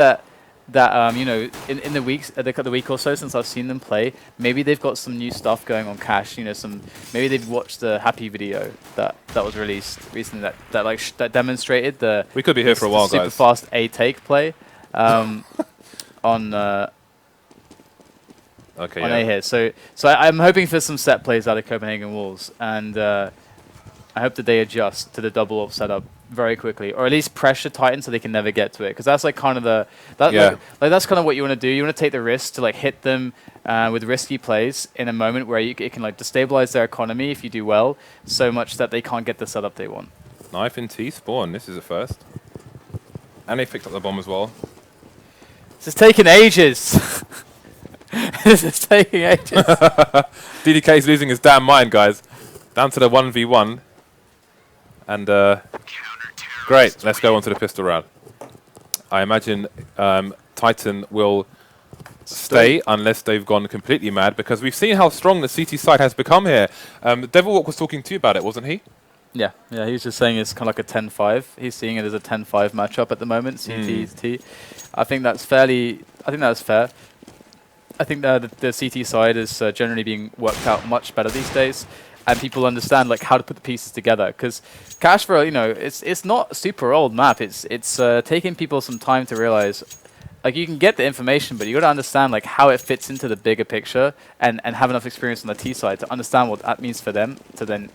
that you know, in the week or so since I've seen them play, maybe they've got some new stuff going on Cash. You know, maybe they've watched the Happy video that was released recently that demonstrated the we could be here for a while, super guys. fast A take play on A here. So I'm hoping for some set plays out of Copenhagen Wolves, and I hope that they adjust to the double AWP setup very quickly, or at least pressure Titan so they can never get to it, because that's like kind of that's kind of what you want to do. You want to take the risk to like hit them with risky plays in a moment where it can like destabilize their economy if you do well, so much that they can't get the setup they want. Knife in T spawn. This is a first, and they picked up the bomb as well. This is taking ages. This is taking ages. DDK is losing his damn mind, guys. Down to the 1v1, and great. Let's go on to the pistol round. I imagine Titan will stay unless they've gone completely mad, because we've seen how strong the CT side has become here. Devilwalk was talking to you about it, wasn't he? Yeah, he was just saying it's kind of like a 10-5. He's seeing it as a 10-5 matchup at the moment, CT. I think that's fair. I think the CT side is generally being worked out much better these days, and people understand like how to put the pieces together. Because Cash, you know, it's not a super old map. It's taking people some time to realize, like, you can get the information, but you got to understand like how it fits into the bigger picture, and have enough experience on the T side to understand what that means for them, to then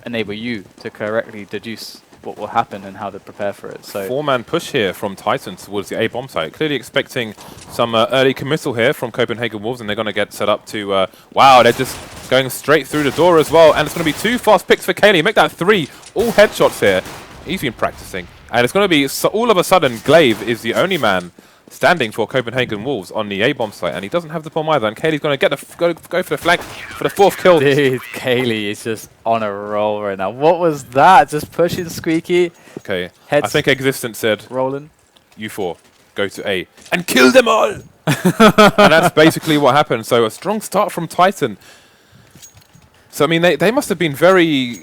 enable you to correctly deduce what will happen and how to prepare for it. So 4-man push here from Titan towards the A bomb site. Clearly expecting some early committal here from Copenhagen Wolves, and they're going to get set up to... wow, they're just going straight through the door as well. And it's going to be 2 fast picks for Kaylee. Make that 3. All headshots here. He's been practicing. And it's going to be... So all of a sudden, Glaive is the only man standing for Copenhagen Wolves on the A bomb site, and he doesn't have the bomb either. And Kaylee's going to get go for the flank for the 4th kill. Dude, Kaylee is just on a roll right now. What was that? Just pushing Squeaky. Okay, I think Existence said, rolling. You 4, go to A and kill them all. And that's basically what happened. So a strong start from Titan. So I mean, they must have been very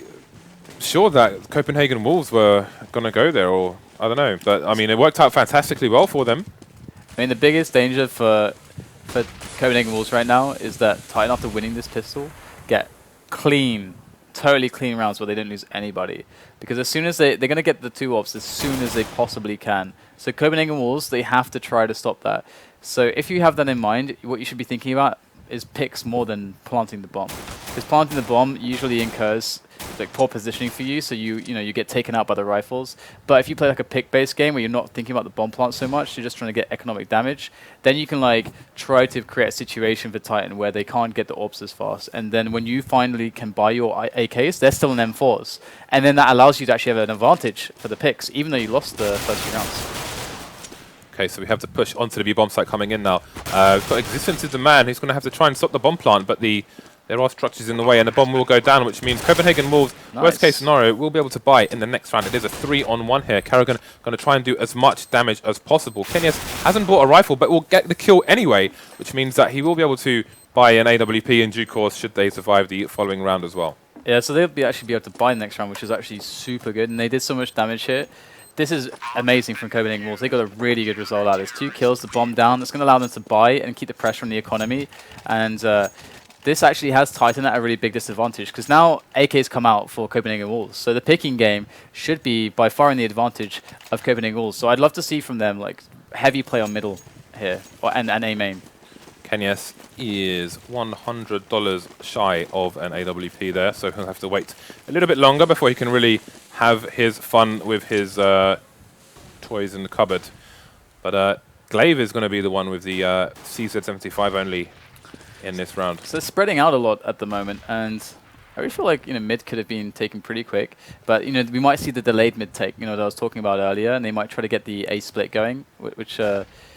sure that Copenhagen Wolves were going to go there, or I don't know. But I mean, it worked out fantastically well for them. I mean, the biggest danger for Copenhagen Wolves right now is that Titan, after winning this pistol, get totally clean rounds where they don't lose anybody. Because as soon as they're going to get the 2 ops as soon as they possibly can. So Copenhagen Wolves, they have to try to stop that. So if you have that in mind, what you should be thinking about is picks more than planting the bomb. Because planting the bomb usually incurs like poor positioning for you, so you get taken out by the rifles. But if you play like a pick-based game where you're not thinking about the bomb plant so much, you're just trying to get economic damage, then you can like try to create a situation for Titan where they can't get the orbs as fast. And then when you finally can buy your AKs, they're still in M4s. And then that allows you to actually have an advantage for the picks, even though you lost the first few rounds. Okay, so we have to push onto the B bomb site coming in now. But Existence is the man who's going to have to try and stop the bomb plant, but there are structures in the way, and the bomb will go down, which means Copenhagen Wolves, worst case scenario, will be able to buy in the next round. It is a 3-on-1 here. Karrigan going to try and do as much damage as possible. Kenyas hasn't bought a rifle, but will get the kill anyway, which means that he will be able to buy an AWP in due course should they survive the following round as well. Yeah, so they'll actually be able to buy the next round, which is actually super good, and they did so much damage here. This is amazing from Copenhagen Wolves. They got a really good result out of this. 2 kills, the bomb down. That's going to allow them to buy and keep the pressure on the economy. And this actually has Titan at a really big disadvantage, because now AKs come out for Copenhagen Wolves. So the picking game should be by far in the advantage of Copenhagen Wolves. So I'd love to see from them like heavy play on middle here, and A main. Kenyas is $100 shy of an AWP there, so he'll have to wait a little bit longer before he can really have his fun with his toys in the cupboard. But Glaive is going to be the one with the CZ75 only in this round. So they're spreading out a lot at the moment, and I really feel like mid could have been taken pretty quick, but we might see the delayed mid take that I was talking about earlier, and they might try to get the A split going, which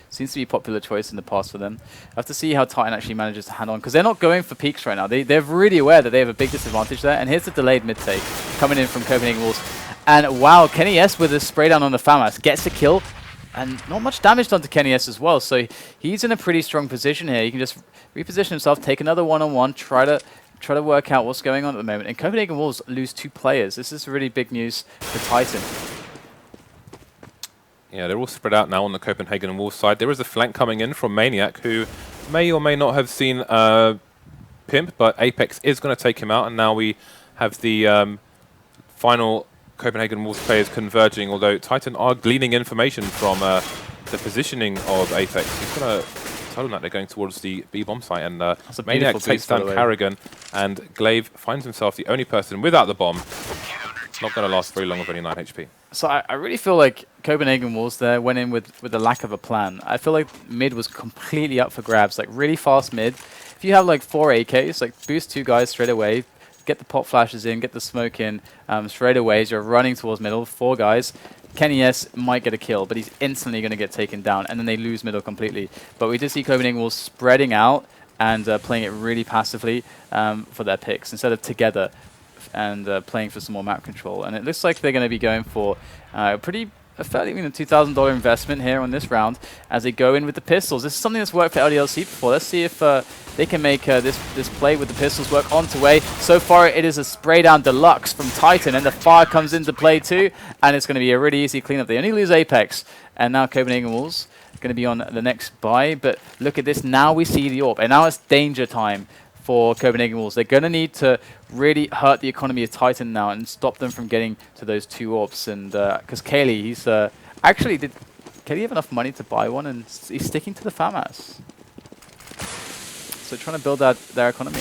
seems to be a popular choice in the past for them. I have to see how Titan actually manages to hand on, because they're not going for peaks right now. They're really aware that they have a big disadvantage there, and here's the delayed mid take coming in from Copenhagen Wolves. And wow, Kenny S with a spray down on the FAMAS gets a kill, and not much damage done to Kenny S as well, so he's in a pretty strong position here. He can just reposition himself, take another one-on-one, try to work out what's going on at the moment. And Copenhagen Wolves lose 2 players. This is really big news for Titan. Yeah, they're all spread out now on the Copenhagen Wolves side. There is a flank coming in from Maniac, who may or may not have seen Pimp, but Apex is going to take him out, and now we have the final Copenhagen Wolves players converging, although Titan are gleaning information from the positioning of Apex. He's going to tell them that they're going towards the B-bomb site, and Maniac takes down Carrigan, and Glaive finds himself the only person without the bomb. Not going to last very long with only 9 HP. So I really feel like Copenhagen Wolves there went in with the lack of a plan. I feel like mid was completely up for grabs, like really fast mid. If you have like 4 AKs, like boost 2 guys straight away, get the pop flashes in, get the smoke in straight away as you're running towards middle, 4 guys. Kenny S might get a kill, but he's instantly going to get taken down, and then they lose middle completely. But we did see Copenhagen Wolves spreading out and playing it really passively for their picks instead of together and playing for some more map control. And it looks like they're going to be going for a fairly $2,000 investment here on this round as they go in with the pistols. This is something that's worked for LDLC before. Let's see if they can make this play with the pistols work onto way. So far, it is a spray down deluxe from Titan, and the fire comes into play too, and it's going to be a really easy cleanup. They only lose Apex, and now Copenhagen Wolves going to be on the next buy. But look at this. Now we see the AWP, and now it's danger time for Copenhagen Wolves. They're going to need to really hurt the economy of Titan now and stop them from getting to those 2 AWPs. And because Kaylee, he's actually, did Kaylee have enough money to buy one? And he's sticking to the FAMAS. So trying to build out their economy.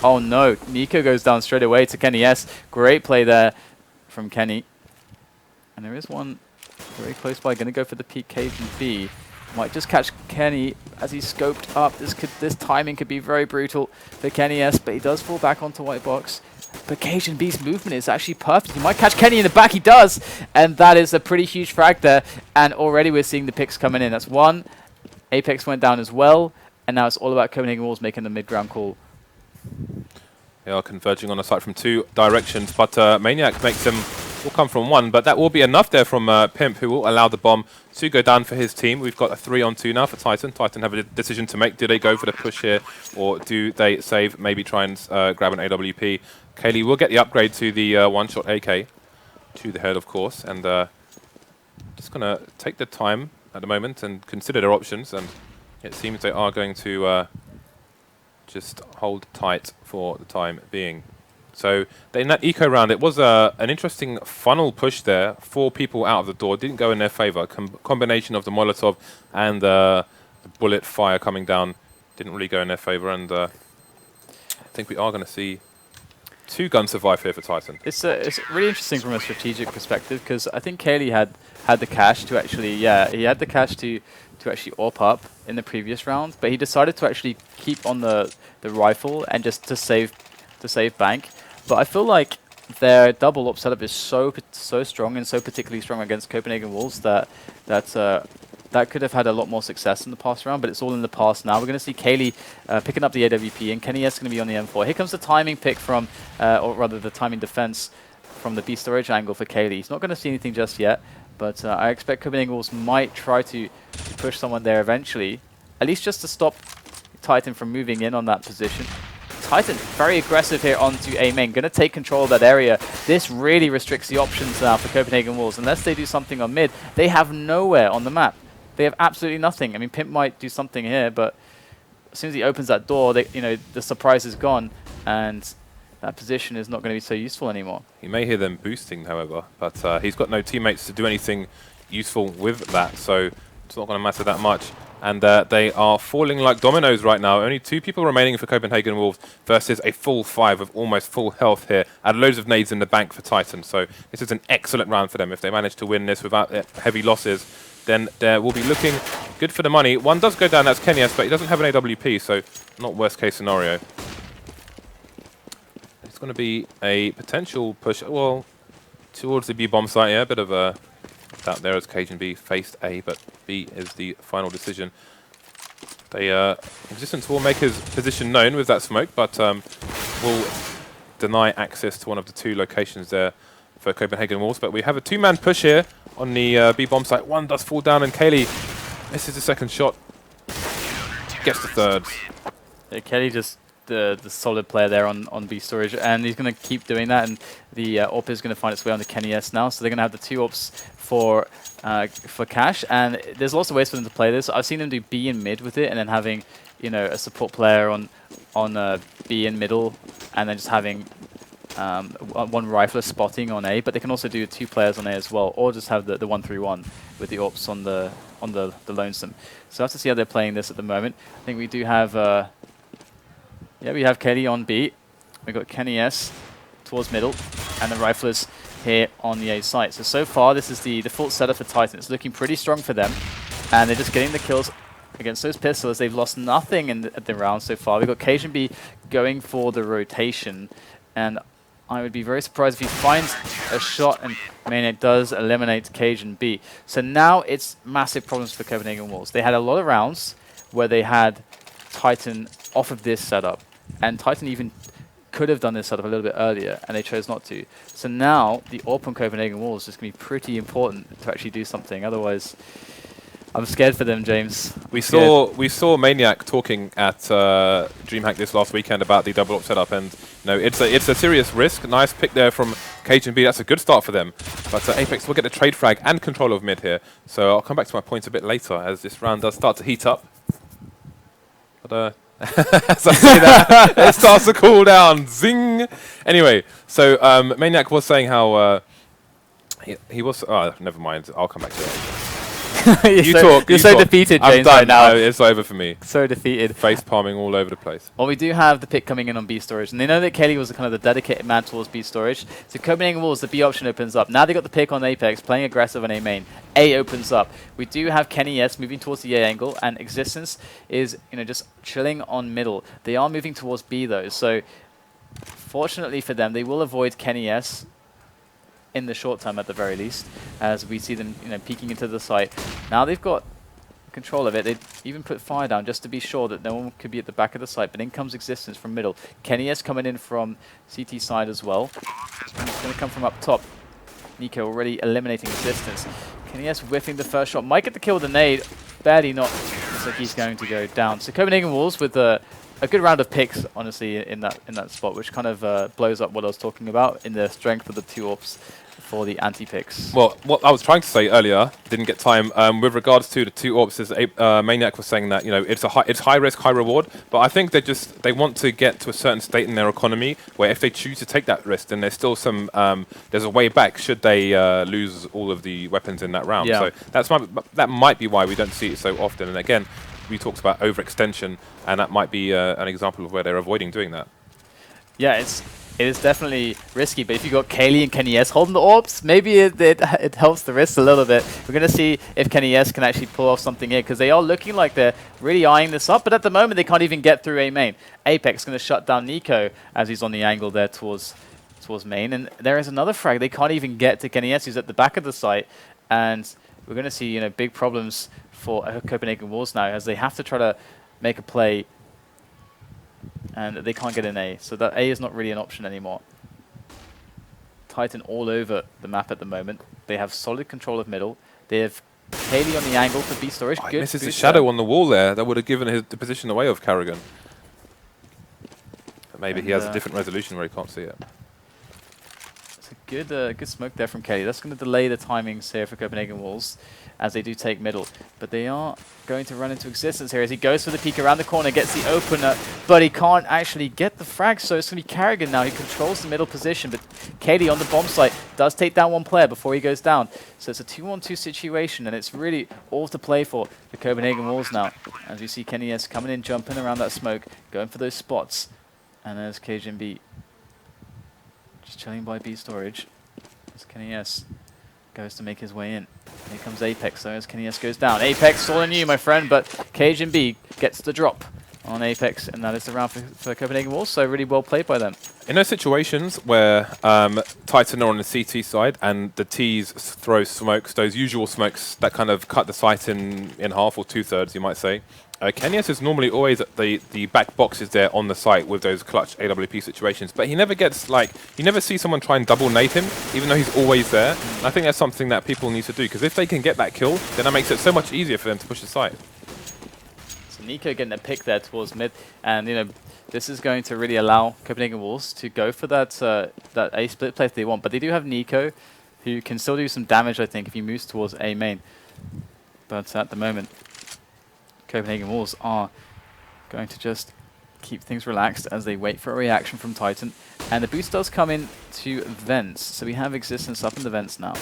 Oh no, Nico goes down straight away to Kenny S. Great play there from Kenny. And there is one very close by, going to go for the peak cage and B. Might just catch Kenny as he's scoped up. This timing could be very brutal for Kenny S, but he does fall back onto white box. But Cajun B's movement is actually perfect. He might catch Kenny in the back. He does, and that is a pretty huge frag there. And already we're seeing the picks coming in. That's one. Apex went down as well, and now it's all about Copenhagen Wolves making the mid-ground call. They are converging on the site from 2 directions, but Maniac makes them will come from 1, but that will be enough there from Pimp, who will allow the bomb to go down for his team. We've got a 3-on-2 now for Titan. Titan have a decision to make. Do they go for the push here, or do they save, maybe try and grab an AWP? Kaylee will get the upgrade to the one-shot AK, to the head, of course, and just going to take the time at the moment and consider their options, and it seems they are going to just hold tight for the time being. So in that eco round, it was an interesting funnel push there. 4 people out of the door. Didn't go in their favor. Combination of the Molotov and the bullet fire coming down didn't really go in their favor. And I think we are going to see 2 guns survive here for Titan. It's really interesting from a strategic perspective, because I think Kaylee had the cash to actually, he had the cash to actually AWP up in the previous round, but he decided to actually keep on the rifle and just to save bank. But I feel like their double AWP setup is so strong and so particularly strong against Copenhagen Wolves that could have had a lot more success in the past round, but it's all in the past now. We're going to see Kaylee picking up the AWP, and Kenny S is going to be on the M4. Here comes the timing pick from, or rather the timing defense from the B storage angle for Kaylee. He's not going to see anything just yet, but I expect Copenhagen Wolves might try to push someone there eventually, at least just to stop Titan from moving in on that position. Titan very aggressive here onto A main, going to take control of that area. This really restricts the options now for Copenhagen Wolves. Unless they do something on mid, they have nowhere on the map. They have absolutely nothing. I mean, Pimp might do something here, but as soon as he opens that door, the surprise is gone, and that position is not going to be so useful anymore. You may hear them boosting, however, but he's got no teammates to do anything useful with that, so it's not going to matter that much. And they are falling like dominoes right now. Only 2 people remaining for Copenhagen Wolves versus a full 5 of almost full health here. And loads of nades in the bank for Titan. So this is an excellent round for them. If they manage to win this without heavy losses, then they will be looking good for the money. One does go down, that's Kenny S, but he doesn't have an AWP, so not worst case scenario. It's going to be a potential push, well, towards the B bomb site. Yeah, a bit of a doubt there as Cajun B faced A, but B is the final decision. They Existence will make his position known with that smoke, but will deny access to one of the 2 locations there for Copenhagen Wolves. But we have a 2-man push here on the B bomb site. One does fall down, and Kaylee misses the second shot, gets the third. Yeah, Kelly just the solid player there on B storage, and he's going to keep doing that. And the AWP is going to find its way onto Kenny S now, so they're going to have the 2 AWPs for cash. And there's lots of ways for them to play this. I've seen them do B and mid with it, and then having a support player on B in middle, and then just having one rifler spotting on A. But they can also do 2 players on A as well, or just have the 1-3-1 with the AWPs on the lonesome. So I have to see how they're playing this at the moment. I think we do have we have Kelly on B. We've got Kenny S towards middle, and the riflers here on the A site. So far, this is the default setup for Titan. It's looking pretty strong for them, and they're just getting the kills against those pistols. They've lost nothing in the round so far. We've got Cajun B going for the rotation, and I would be very surprised if he finds a shot and Maniac does eliminate Cajun B. So now it's massive problems for Copenhagen Wolves. They had a lot of rounds where they had Titan off of this setup, and Titan even could have done this setup a little bit earlier, and they chose not to. So now the AWP on Copenhagen Wolves is going to be pretty important to actually do something. Otherwise, I'm scared for them, James. We saw Maniac talking at DreamHack this last weekend about the double AWP setup, and it's a serious risk. Nice pick there from Cajun B. That's a good start for them. But Apex will get the trade frag and control of mid here. So I'll come back to my points a bit later as this round does start to heat up. But as I say that, it starts to cool down. Zing! Anyway, so Maniac was saying how he was... Oh, never mind. I'll come back to it. You're so defeated, James, right now. It's over for me. So defeated. Face palming all over the place. Well, we do have the pick coming in on B storage, and they know that Kelly was kind of the dedicated man towards B storage. So Copenhagen Wolves, the B option opens up. Now they got the pick on Apex, playing aggressive on A main. A opens up. We do have Kenny S moving towards the A angle, and Existence is just chilling on middle. They are moving towards B though, so fortunately for them, they will avoid Kenny S in the short term at the very least, as we see them peeking into the site. Now they've got control of it. They even put fire down just to be sure that no one could be at the back of the site, but in comes Existence from middle. Kenny S coming in from CT side as well. It's going to come from up top. Nico already eliminating Existence. Kenny S whiffing the first shot. Might get the kill with the nade. Barely not. Looks like he's going to go down. So Copenhagen Wolves with a good round of picks, honestly, in that spot, which kind of blows up what I was talking about in the strength of the 2 AWPs for the anti-picks. Well, what I was trying to say earlier, didn't get time, with regards to the 2 AWPs, is Maniac was saying that it's high risk, high reward, but I think they want to get to a certain state in their economy where if they choose to take that risk, then there's still some there's a way back should they lose all of the weapons in that round. Yeah. So that might be why we don't see it so often. And again, we talked about overextension, and that might be an example of where they're avoiding doing that. Yeah, it is definitely risky, but if you got Kaylee and Kenny S holding the AWPs, maybe it helps the risk a little bit. We're going to see if Kenny S can actually pull off something here, because they are looking like they're really eyeing this up, but at the moment they can't even get through A main. Apex going to shut down Nico as he's on the angle there towards main, and there is another frag. They can't even get to Kenny S, who's at the back of the site, and we're going to see big problems for Copenhagen Wolves now, as they have to try to make a play, and they can't get an A. So that A is not really an option anymore. Titan all over the map at the moment. They have solid control of middle. They have Kaylee on the angle for B storage. Oh, good. Misses the shadow on the wall there. That would have given the position away of Carrigan. But maybe he has a different resolution where he can't see it. It's a good smoke there from Kaylee. That's going to delay the timings here for Copenhagen Wolves as they do take middle. But they are going to run into Existence here as he goes for the peek around the corner, gets the opener, but he can't actually get the frag, so it's going to be Carrigan now. He controls the middle position, but Kaylee on the bomb site does take down one player before he goes down. So it's a 2-on-2 situation, and it's really all to play for the Copenhagen Wolves now. As you see Kenny S coming in, jumping around that smoke, going for those spots. And there's Cajun B just chilling by B storage. As Kenny S goes to make his way in. Here comes Apex, though, as Kenny S goes down. Apex, all on you, my friend, but Cajun B gets the drop on Apex, and that is the round for Copenhagen Wolves, so really well played by them. In those situations where Titan are on the CT side and the Ts throw smokes, those usual smokes that kind of cut the site in half or 2/3, you might say, Kenny S is normally always at the back boxes there on the site with those clutch AWP situations, but he never gets you never see someone try and double nade him, even though he's always there. And I think that's something that people need to do, because if they can get that kill, then that makes it so much easier for them to push the site. So Nico getting a pick there towards mid, and this is going to really allow Copenhagen Wolves to go for that that A split play if they want. But they do have Nico, who can still do some damage, I think, if he moves towards A main. But at the moment, Copenhagen Wolves are going to just keep things relaxed as they wait for a reaction from Titan. And the boost does come in to Vents, so we have Existence up in the Vents now.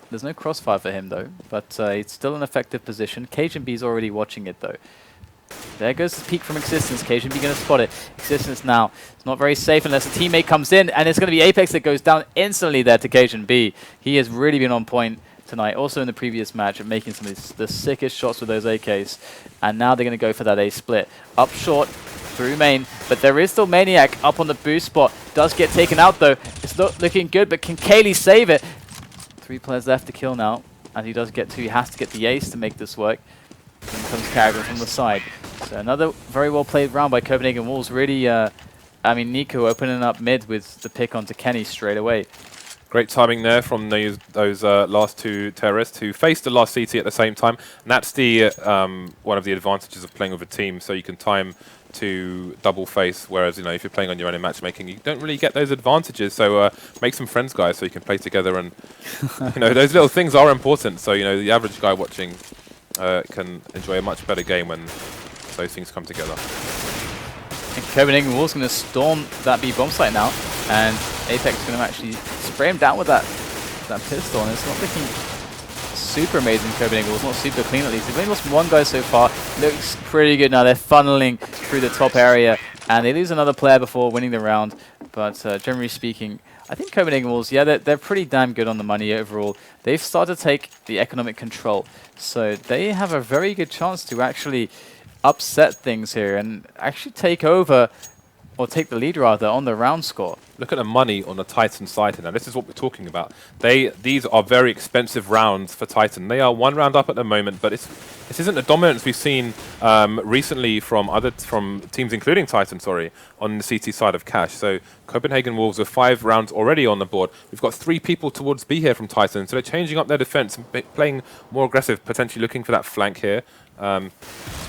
There's no crossfire for him though, but it's still an effective position. Cajun B's already watching it though. There goes the peek from Existence. Cajun B going to spot it. Existence now. It's not very safe unless a teammate comes in, and it's going to be Apex that goes down instantly there to Cajun B. He has really been on point tonight, also in the previous match, of making some of the sickest shots with those AKs. And now they're going to go for that A split. Up short, through main, but there is still Maniac up on the boost spot. Does get taken out though. It's not looking good, but can Kaylee save it? 3 players left to kill now, and he does get 2. He has to get the ace to make this work. Then comes Carrigan from the side. So another very well played round by Copenhagen Wolves. Really, I mean, Nico opening up mid with the pick onto Kenny straight away. Great timing there from those last 2 terrorists who faced the last CT at the same time. And that's the one of the advantages of playing with a team, so you can time to double face, whereas if you're playing on your own in matchmaking, you don't really get those advantages. So make some friends, guys, so you can play together, and those little things are important. So the average guy watching can enjoy a much better game when those things come together. And Copenhagen Wolves going to storm that B bomb site now, and Apex is going to actually spray him down with that pistol, and it's not looking super amazing. Copenhagen Wolves, not super clean at least. They've only lost 1 guy so far. Looks pretty good now. They're funneling through the top area, and they lose another player before winning the round. But generally speaking, I think Copenhagen Wolves, yeah, they're pretty damn good on the money overall. They've started to take the economic control, so they have a very good chance to actually upset things here and actually take over, or take the lead rather, on the round score. Look at the money on the Titan side here. Now, this is what we're talking about. These are very expensive rounds for Titan. They are 1 round up at the moment, but this isn't the dominance we've seen recently from teams, including Titan, on the CT side of Cash. So Copenhagen Wolves with 5 rounds already on the board. We've got 3 people towards B here from Titan, so they're changing up their defense and playing more aggressive, potentially looking for that flank here.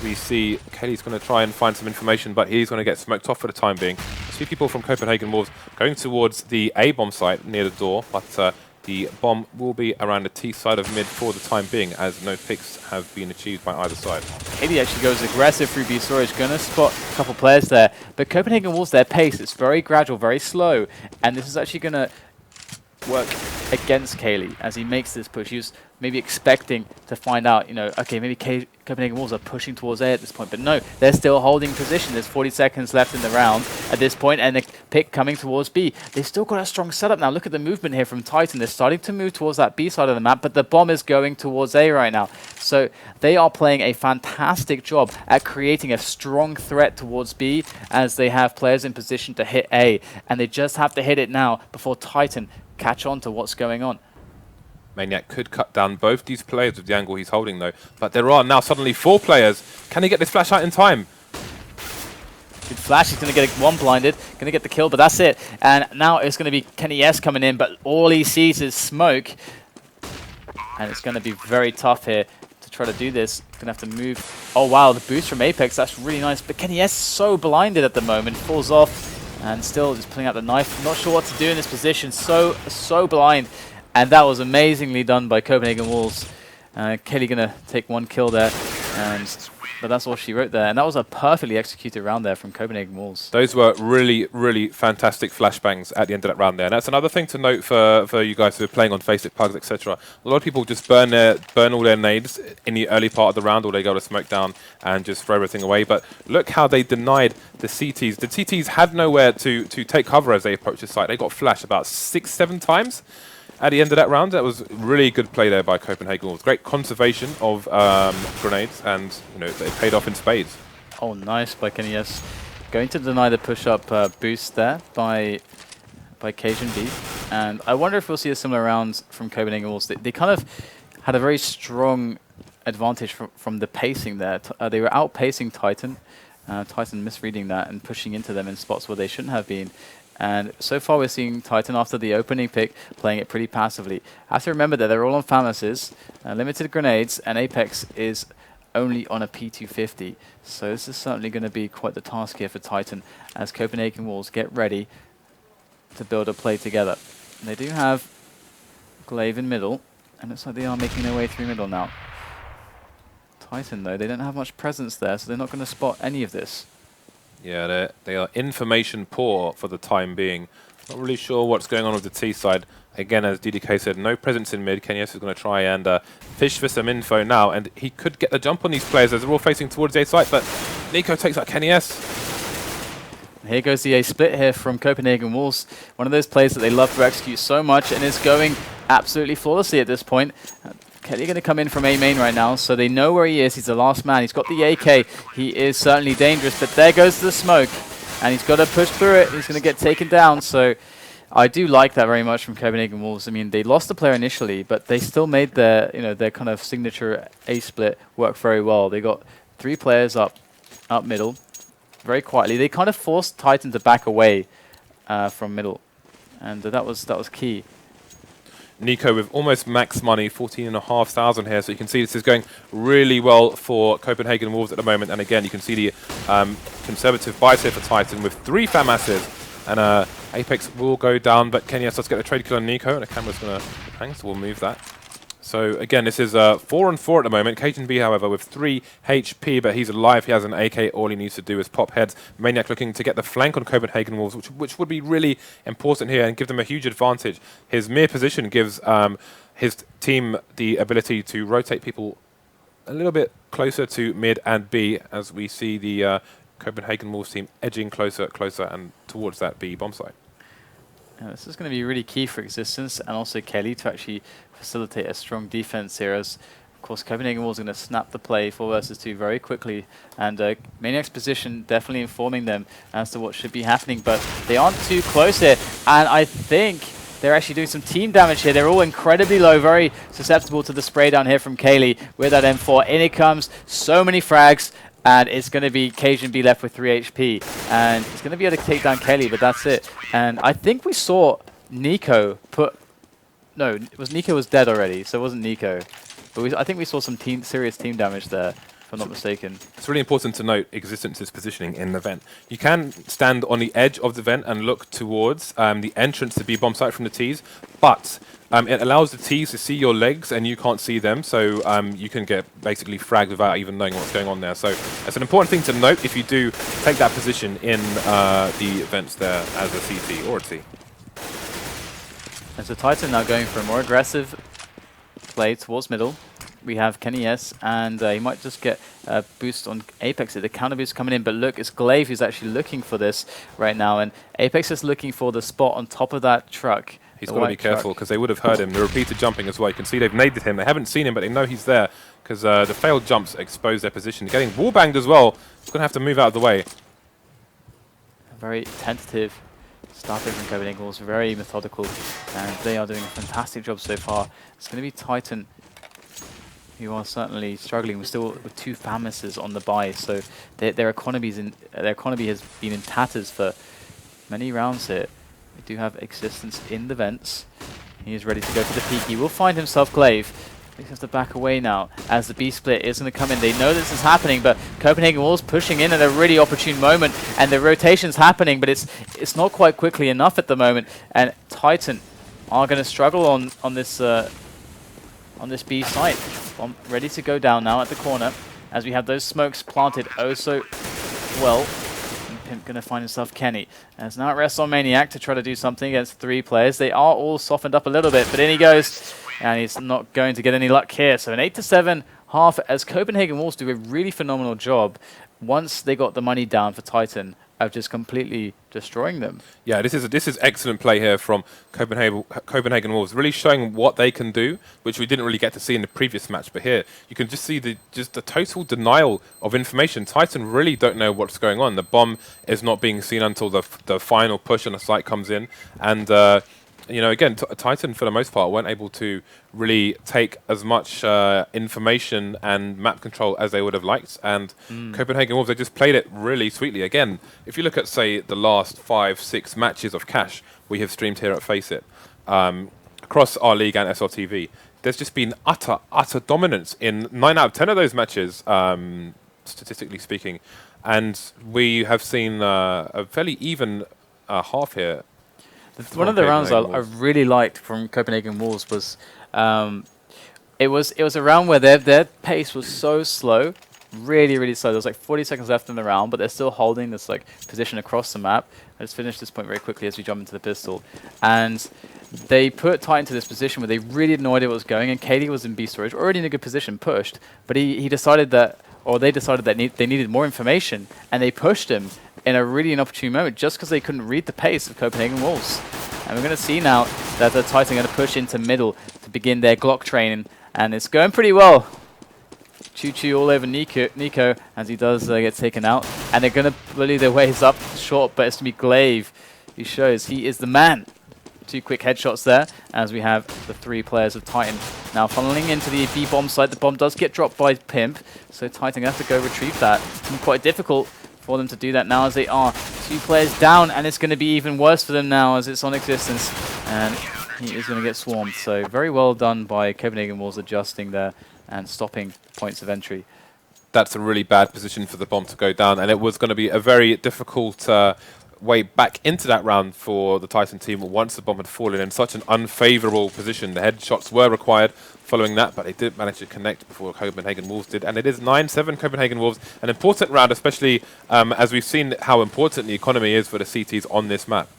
We see Kelly's going to try and find some information, but he's going to get smoked off for the time being. 2 people from Copenhagen Wolves going towards the A bomb site near the door, but the bomb will be around the T side of mid for the time being, as no picks have been achieved by either side. Katie actually goes aggressive through B storage, going to spot a couple players there, but Copenhagen Wolves, their pace, it's very gradual, very slow, and this is actually going to work against Kaylee as he makes this push. He was maybe expecting to find out, okay, maybe Copenhagen Wolves are pushing towards A at this point, but no, they're still holding position. There's 40 seconds left in the round at this point, and the pick coming towards B. They've still got a strong setup now. Look at the movement here from Titan. They're starting to move towards that B side of the map, but the bomb is going towards A right now. So they are playing a fantastic job at creating a strong threat towards B, as they have players in position to hit A, and they just have to hit it now before Titan catch on to what's going on. Maniac could cut down both these players with the angle he's holding, though. But there are now suddenly 4 players. Can he get this flash out in time? Good flash. He's going to get 1 blinded. Going to get the kill, but that's it. And now it's going to be Kenny S coming in, but all he sees is smoke. And it's going to be very tough here to try to do this. Going to have to move. Oh, wow. The boost from Apex. That's really nice. But Kenny S so blinded at the moment. Falls off. And still just pulling out the knife. Not sure what to do in this position. So blind. And that was amazingly done by Copenhagen Wolves. Kelly going to take 1 kill there. But that's all she wrote there. And that was a perfectly executed round there from Copenhagen Wolves. Those were really, really fantastic flashbangs at the end of that round there. And that's another thing to note for you guys who are playing on Facebook pugs, etc. A lot of people just burn all their nades in the early part of the round, or they go to smoke down and just throw everything away. But look how they denied the CTs. The CTs had nowhere to take cover as they approached the site. They got flashed about 6-7 times. At the end of that round, that was really good play there by Copenhagen Wolves. Great conservation of grenades, and it paid off in spades. Oh, nice by Kenny S. Going to deny the push-up boost there by Cajun B. And I wonder if we'll see a similar round from Copenhagen Wolves. They kind of had a very strong advantage from the pacing there. They were outpacing Titan. Titan misreading that and pushing into them in spots where they shouldn't have been. And so far we're seeing Titan, after the opening pick, playing it pretty passively. I have to remember that they're all on Phalanxes, limited grenades, and Apex is only on a P250. So this is certainly going to be quite the task here for Titan as Copenhagen Wolves get ready to build a play together. And they do have Glaive in middle, and it looks like they are making their way through middle now. Titan, though, they don't have much presence there, so they're not going to spot any of this. Yeah, they are information poor for the time being. Not really sure what's going on with the T side. Again, as DDK said, no presence in mid. Kenyes is going to try and fish for some info now, and he could get the jump on these players as they're all facing towards the A site, but Nico takes out Kenyes. Here goes the A split here from Copenhagen Wolves. One of those plays that they love to execute so much, and it's going absolutely flawlessly at this point. Kelly going to come in from A main right now, so they know where he is. He's the last man. He's got the AK. He is certainly dangerous, but there goes the smoke, and he's got to push through it. He's going to get taken down, so I do like that very much from Copenhagen Wolves. I mean, they lost the player initially, but they still made their, their kind of signature A split work very well. They got 3 players up middle, very quietly. They kind of forced Titan to back away from middle, and that was key. Nico with almost max money, 14,500 here, so you can see this is going really well for Copenhagen Wolves at the moment. And again, you can see the conservative buys here for Titan with 3 FAMASs, and Apex will go down, but Kenyes does get the trade kill on Nico, and the camera's going to hang, so we'll move that. So again, this is 4-4 at the moment. Cajun B, however, with 3 HP, but he's alive. He has an AK. All he needs to do is pop heads. Maniac looking to get the flank on Copenhagen Wolves, which would be really important here and give them a huge advantage. His mere position gives his team the ability to rotate people a little bit closer to mid and B, as we see the Copenhagen Wolves team edging closer and towards that B bomb site. Yeah, this is going to be really key for Existence and also Kelly to actually facilitate a strong defense here, as of course Copenhagen Wolves are going to snap the play 4 versus 2 very quickly, and Maniac's position definitely informing them as to what should be happening, but they aren't too close here, and I think they're actually doing some team damage here. They're all incredibly low, very susceptible to the spray down here from Kaylee with that M4. In it comes, so many frags, and it's going to be Cajun B left with 3 HP. And he's going to be able to take down Kelly, but that's it. And I think we saw Nico put... No, Nico was dead already, so it wasn't Nico. But I think we saw some serious team damage there, if I'm not mistaken. It's really important to note Existence's positioning in the vent. You can stand on the edge of the vent and look towards the entrance to B bomb site from the T's, but it allows the T's to see your legs and you can't see them, so you can get basically fragged without even knowing what's going on there. So it's an important thing to note if you do take that position in the vents there as a CT or a T. And so Titan now going for a more aggressive play towards middle. We have Kenyes, and he might just get a boost on Apex. The counter boost coming in, but look, it's Glaive who's actually looking for this right now, and Apex is looking for the spot on top of that truck. He's got to be careful because they would have heard him. The repeated jumping as well. You can see they've naded him. They haven't seen him, but they know he's there because the failed jumps expose their position. Getting wallbanged as well. He's going to have to move out of the way. Very tentative start here from Copenhagen Wolves, very methodical, and they are doing a fantastic job so far. It's going to be Titan who are certainly struggling. We're still with 2 FAMASs on the buy, so their economy has been in tatters for many rounds here. We do have Existence in the vents. He is ready to go for the peak. He will find himself Glaive. He has to back away now as the B split is going to come in. They know this is happening, but Copenhagen Wolves pushing in at a really opportune moment, and the rotation's happening, but it's not quite quickly enough at the moment. And Titan are going to struggle on this B site. Ready to go down now at the corner as we have those smokes planted oh so well. Pimp going to find himself Kenny. As now it rests on Maniac to try to do something against 3 players. They are all softened up a little bit, but in he goes. And he's not going to get any luck here. So an 8-7 half as Copenhagen Wolves do a really phenomenal job once they got the money down for Titan of just completely destroying them. Yeah, this is excellent play here from Copenhagen Wolves, really showing what they can do, which we didn't really get to see in the previous match. But here you can just see the total denial of information. Titan really don't know what's going on. The bomb is not being seen until the final push on the site comes in, and again, Titan, for the most part, weren't able to really take as much information and map control as they would have liked. And Copenhagen Wolves, they just played it really sweetly. Again, if you look at, say, the last 5-6 matches of Cash we have streamed here at Face It, across our league and SRTV, there's just been utter dominance in 9 out of 10 of those matches, statistically speaking. And we have seen a fairly even half here. One of the rounds I really liked from Copenhagen Wolves was it was a round where their pace was so slow, really slow. There was like 40 seconds left in the round, but they're still holding this like position across the map. Let's finish this point very quickly as we jump into the pistol. And they put Titan to this position where they really had no idea what was going, and Katie was in B storage, already in a good position, pushed, but he decided that, or they decided that they needed more information, and they pushed him in a really inopportune moment just because they couldn't read the pace of Copenhagen Wolves. And we're going to see now that the Titan are going to push into middle to begin their Glock training, and it's going pretty well. Choo-choo all over Nico as he does get taken out, and they're going to bully their ways up short, but it's going to be Glaive who shows he is the man. 2 quick headshots there as we have the 3 players of Titan now funneling into the B bomb site. The bomb does get dropped by Pimp, so Titan have to go retrieve that. It's been quite difficult for them to do that now as they are 2 players down, and it's going to be even worse for them now as it's on existence, and he is going to get swarmed. So very well done by Copenhagen Wolves adjusting there and stopping points of entry. That's a really bad position for the bomb to go down, and it was going to be a very difficult way back into that round for the Titan team once the bomb had fallen in such an unfavourable position. The headshots were required following that, but they didn't manage to connect before Copenhagen Wolves did, and it is 9-7 Copenhagen Wolves, an important round, especially as we've seen how important the economy is for the CTs on this map.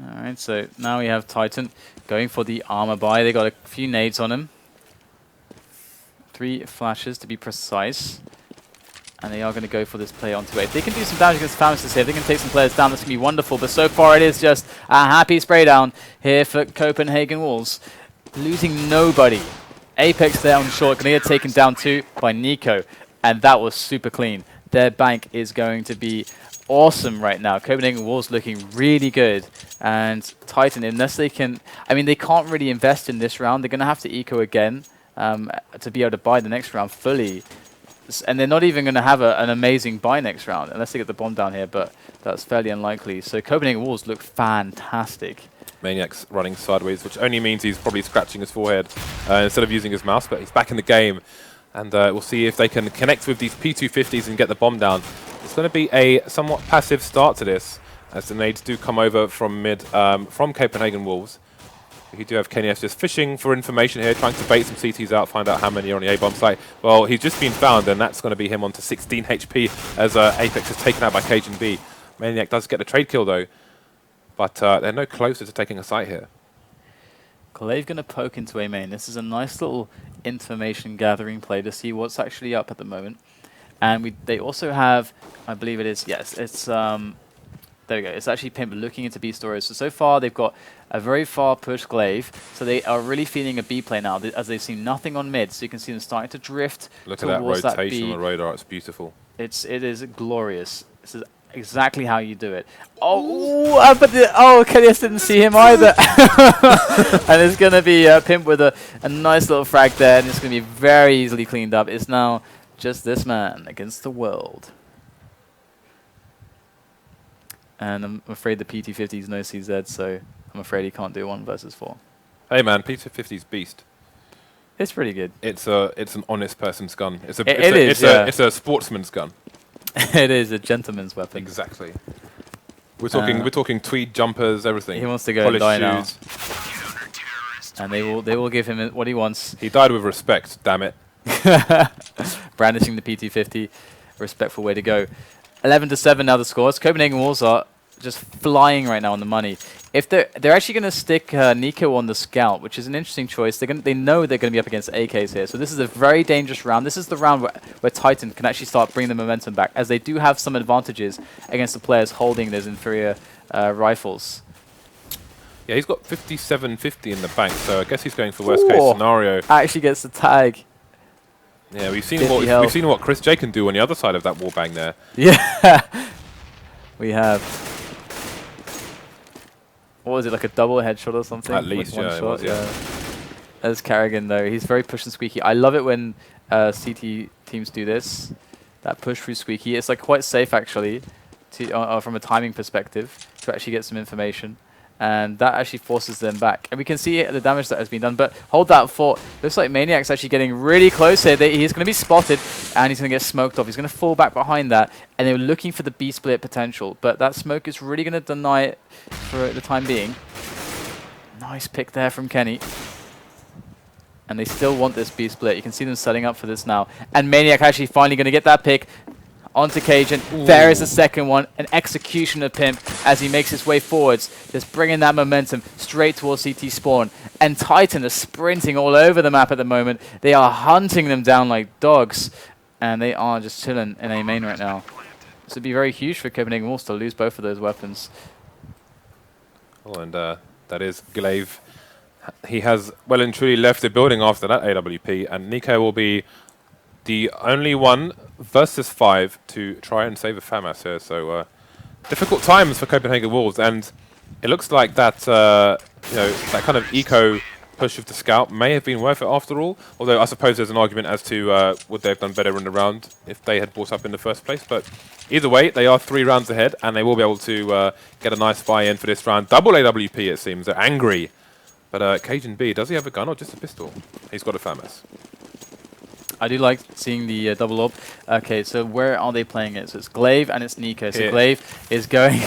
Alright, so now we have Titan going for the armor buy. They got a few nades on him. 3 flashes to be precise. And they are going to go for this play onto A. If they can do some damage against Pharmacist here, if they can take some players down, that's going to be wonderful. But so far it is just a happy spray down here for Copenhagen Wolves. Losing nobody. Apex there on short, going to get taken down too by Nico. And that was super clean. Their bank is going to be awesome right now. Copenhagen Wolves looking really good. And Titan, unless they can... I mean, they can't really invest in this round. They're going to have to eco again to be able to buy the next round fully. And they're not even going to have an amazing buy next round, unless they get the bomb down here, but that's fairly unlikely. So Copenhagen Wolves look fantastic. Maniac's running sideways, which only means he's probably scratching his forehead instead of using his mouse, but he's back in the game. And we'll see if they can connect with these P250s and get the bomb down. It's going to be a somewhat passive start to this, as the nades do come over from mid from Copenhagen Wolves. We do have KNF just fishing for information here, trying to bait some CTs out, find out how many are on the A-bomb site. Well, he's just been found, and that's going to be him onto 16 HP as Apex is taken out by Cajun B. Maniac does get the trade kill, though, but they're no closer to taking a site here. Glaive going to poke into A main. This is a nice little information gathering play to see what's actually up at the moment. And they also have, I believe it is, yes, it's... there we go. It's actually Pimp looking into B storage. So far, they've got a very far push Glaive. So they are really feeling a B play now, as they've seen nothing on mid. So you can see them starting to drift Look at that towards rotation that on the radar. It's beautiful. It is glorious. This is exactly how you do it. Oh, but KDS didn't see him either. And it's going to be Pimp with a nice little frag there. And it's going to be very easily cleaned up. It's now just this man against the world. And I'm afraid the PT50's no CZ, so I'm afraid he can't do 1 versus 4. Hey man, PT50's beast. It's pretty good. It's an honest person's gun. It's a sportsman's gun. It is a gentleman's weapon. Exactly. We're talking tweed jumpers, everything. He wants to go and die now. And they will give him what he wants. He died with respect, damn it. Brandishing the PT50, a respectful way to go. 11-7 now the scores. Copenhagen Wolves are just flying right now on the money. If they're actually going to stick Nico on the scout, which is an interesting choice. They know they're going to be up against AKs here, so this is a very dangerous round. This is the round where Titan can actually start bringing the momentum back, as they do have some advantages against the players holding those inferior rifles. Yeah, he's got 5750 in the bank, so I guess he's going for worst case scenario. Actually gets the tag. Yeah, we've seen what Chris J can do on the other side of that wallbang there. Yeah, we have. What was it, like a double headshot or something? At least, like yeah, it was, yeah. As Carrigan, though, he's very push and squeaky. I love it when CT teams do this. That push through squeaky. It's like quite safe actually, to from a timing perspective, to actually get some information. and that actually forces them back. And we can see the damage that has been done, but hold that fort. Looks like Maniac's actually getting really close here. He's going to be spotted, and he's going to get smoked off. He's going to fall back behind that, and they were looking for the B-split potential, but that smoke is really going to deny it for the time being. Nice pick there from Kenny. And they still want this B-split. You can see them setting up for this now. And Maniac actually finally going to get that pick onto Cajun. Ooh. There is the second one. An execution of Pimp as he makes his way forwards. Just bringing that momentum straight towards CT spawn. And Titan are sprinting all over the map at the moment. They are hunting them down like dogs. And they are just chilling in A main right now. This would be very huge for Copenhagen Wolves to lose both of those weapons. Oh, and that is Glaive. He has well and truly left the building after that AWP, and Nico will be the only one versus 5 to try and save a FAMAS here. So difficult times for Copenhagen Wolves, and it looks like that that kind of eco push of the scout may have been worth it after all. Although I suppose there's an argument as to would they have done better in the round if they had brought up in the first place. But either way, they are 3 rounds ahead, and they will be able to get a nice buy-in for this round. Double AWP, it seems. They're angry. But Cajun B, does he have a gun or just a pistol? He's got a FAMAS. I do like seeing the double up. Okay, so where are they playing it? So it's Glaive and it's Nico. So Here. Glaive is going...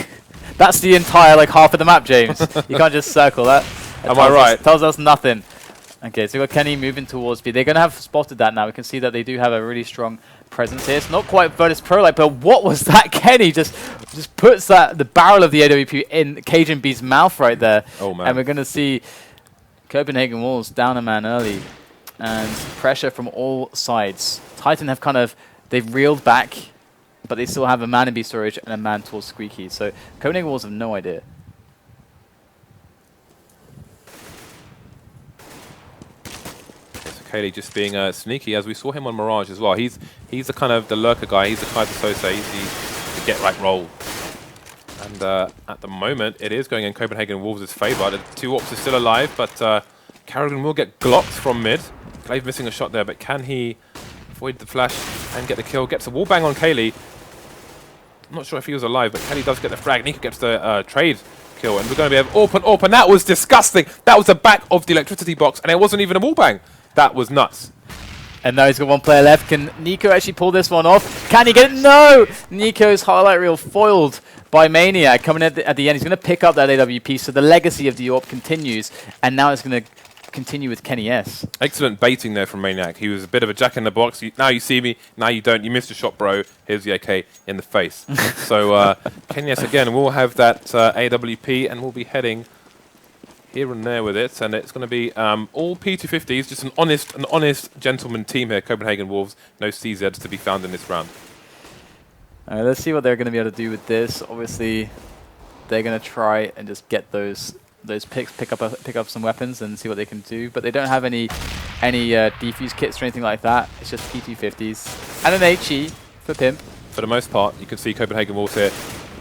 That's the entire like half of the map, James. You can't just circle that. Am I right? Tells us nothing. Okay, so we've got Kenny moving towards B. They're going to have spotted that now. We can see that they do have a really strong presence here. It's not quite Virtus Pro-like, but what was that? Kenny just puts the barrel of the AWP in Cajun B's mouth right there. Oh, man. And we're going to see Copenhagen Wolves down a man early. And pressure from all sides. Titan have they've reeled back, but they still have a man in B storage and a man towards Squeaky. So Copenhagen Wolves have no idea. Kaylee just being sneaky, as we saw him on Mirage as well. He's the kind of the lurker guy. He's the Kaiser Sose. He's the get right roll. And at the moment, it is going in Copenhagen Wolves' favour. The 2 Orps are still alive, but Carrigan will get glocked from mid. Glaive missing a shot there, but can he avoid the flash and get the kill? Gets a wall bang on Kaylee. I'm not sure if he was alive, but Kaylee does get the frag. Nico gets the trade kill, and we're going to be able AWP, and that was disgusting. That was the back of the electricity box, and it wasn't even a wall bang. That was nuts. And now he's got 1 player left. Can Nico actually pull this one off? Can he get it? No! Nico's highlight reel foiled by Maniac. Coming at the end, he's going to pick up that AWP, so the legacy of the AWP continues, and now it's going to continue with Kenny S. Excellent baiting there from Maniac. He was a bit of a jack in the box. Now you see me, now you don't. You missed a shot, bro. Here's the AK in the face. So Kenny S again will have that AWP, and we'll be heading here and there with it, and it's going to be all P250s, just an honest gentleman team here, Copenhagen Wolves. No CZs to be found in this round. Let's see what they're going to be able to do with this. Obviously, they're going to try and just get those picks, pick up some weapons and see what they can do. But they don't have any defuse kits or anything like that. It's just P250s and an HE for Pimp. For the most part, you can see Copenhagen Wolves here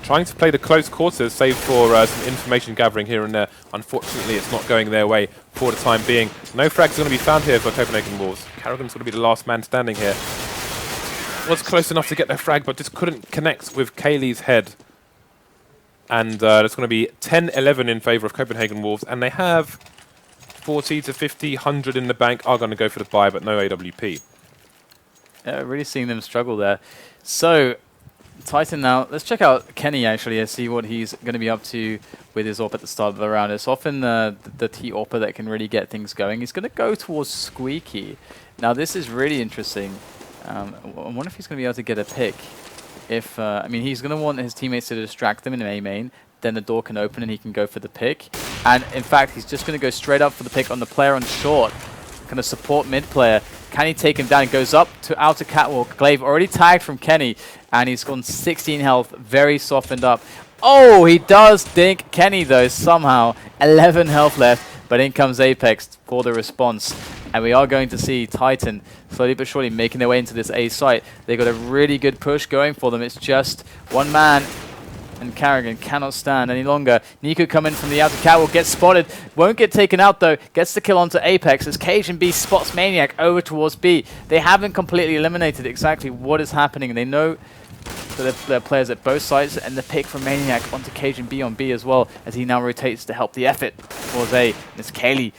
trying to play the close quarters, save for some information gathering here and there. Unfortunately, it's not going their way for the time being. No frags are going to be found here for Copenhagen Wolves. Carrigan's going to be the last man standing here. Was close enough to get their frag, but just couldn't connect with Kaylee's head. And it's going to be 10-11 in favour of Copenhagen Wolves. And they have 40 to 50, 100 in the bank. Are going to go for the buy, but no AWP. Yeah, really seeing them struggle there. So Titan now, let's check out Kenny actually and see what he's going to be up to with his AWP at the start of the round. It's often the T-AWPer that can really get things going. He's going to go towards Squeaky. Now this is really interesting. I wonder if he's going to be able to get a pick. If I mean, he's going to want his teammates to distract them in A main, then the door can open and he can go for the pick. And in fact, he's just going to go straight up for the pick on the player on short. Going to support mid player. Can he take him down? He goes up to outer catwalk. Glaive already tagged from Kenny, and he's gone 16 health, very softened up. Oh, he does dink Kenny though, somehow. 11 health left, but in comes Apex for the response. And we are going to see Titan slowly but surely making their way into this A site. They've got a really good push going for them. It's just one man, and Carrigan cannot stand any longer. Nico coming from the outer catwalk, gets spotted, won't get taken out though, gets the kill onto Apex as Cajun B spots Maniac over towards B. They haven't completely eliminated exactly what is happening. They know So there are players at both sides, and the pick from Maniac onto Cajun B on B as well, as he now rotates to help the effort towards A. And it's Kaylee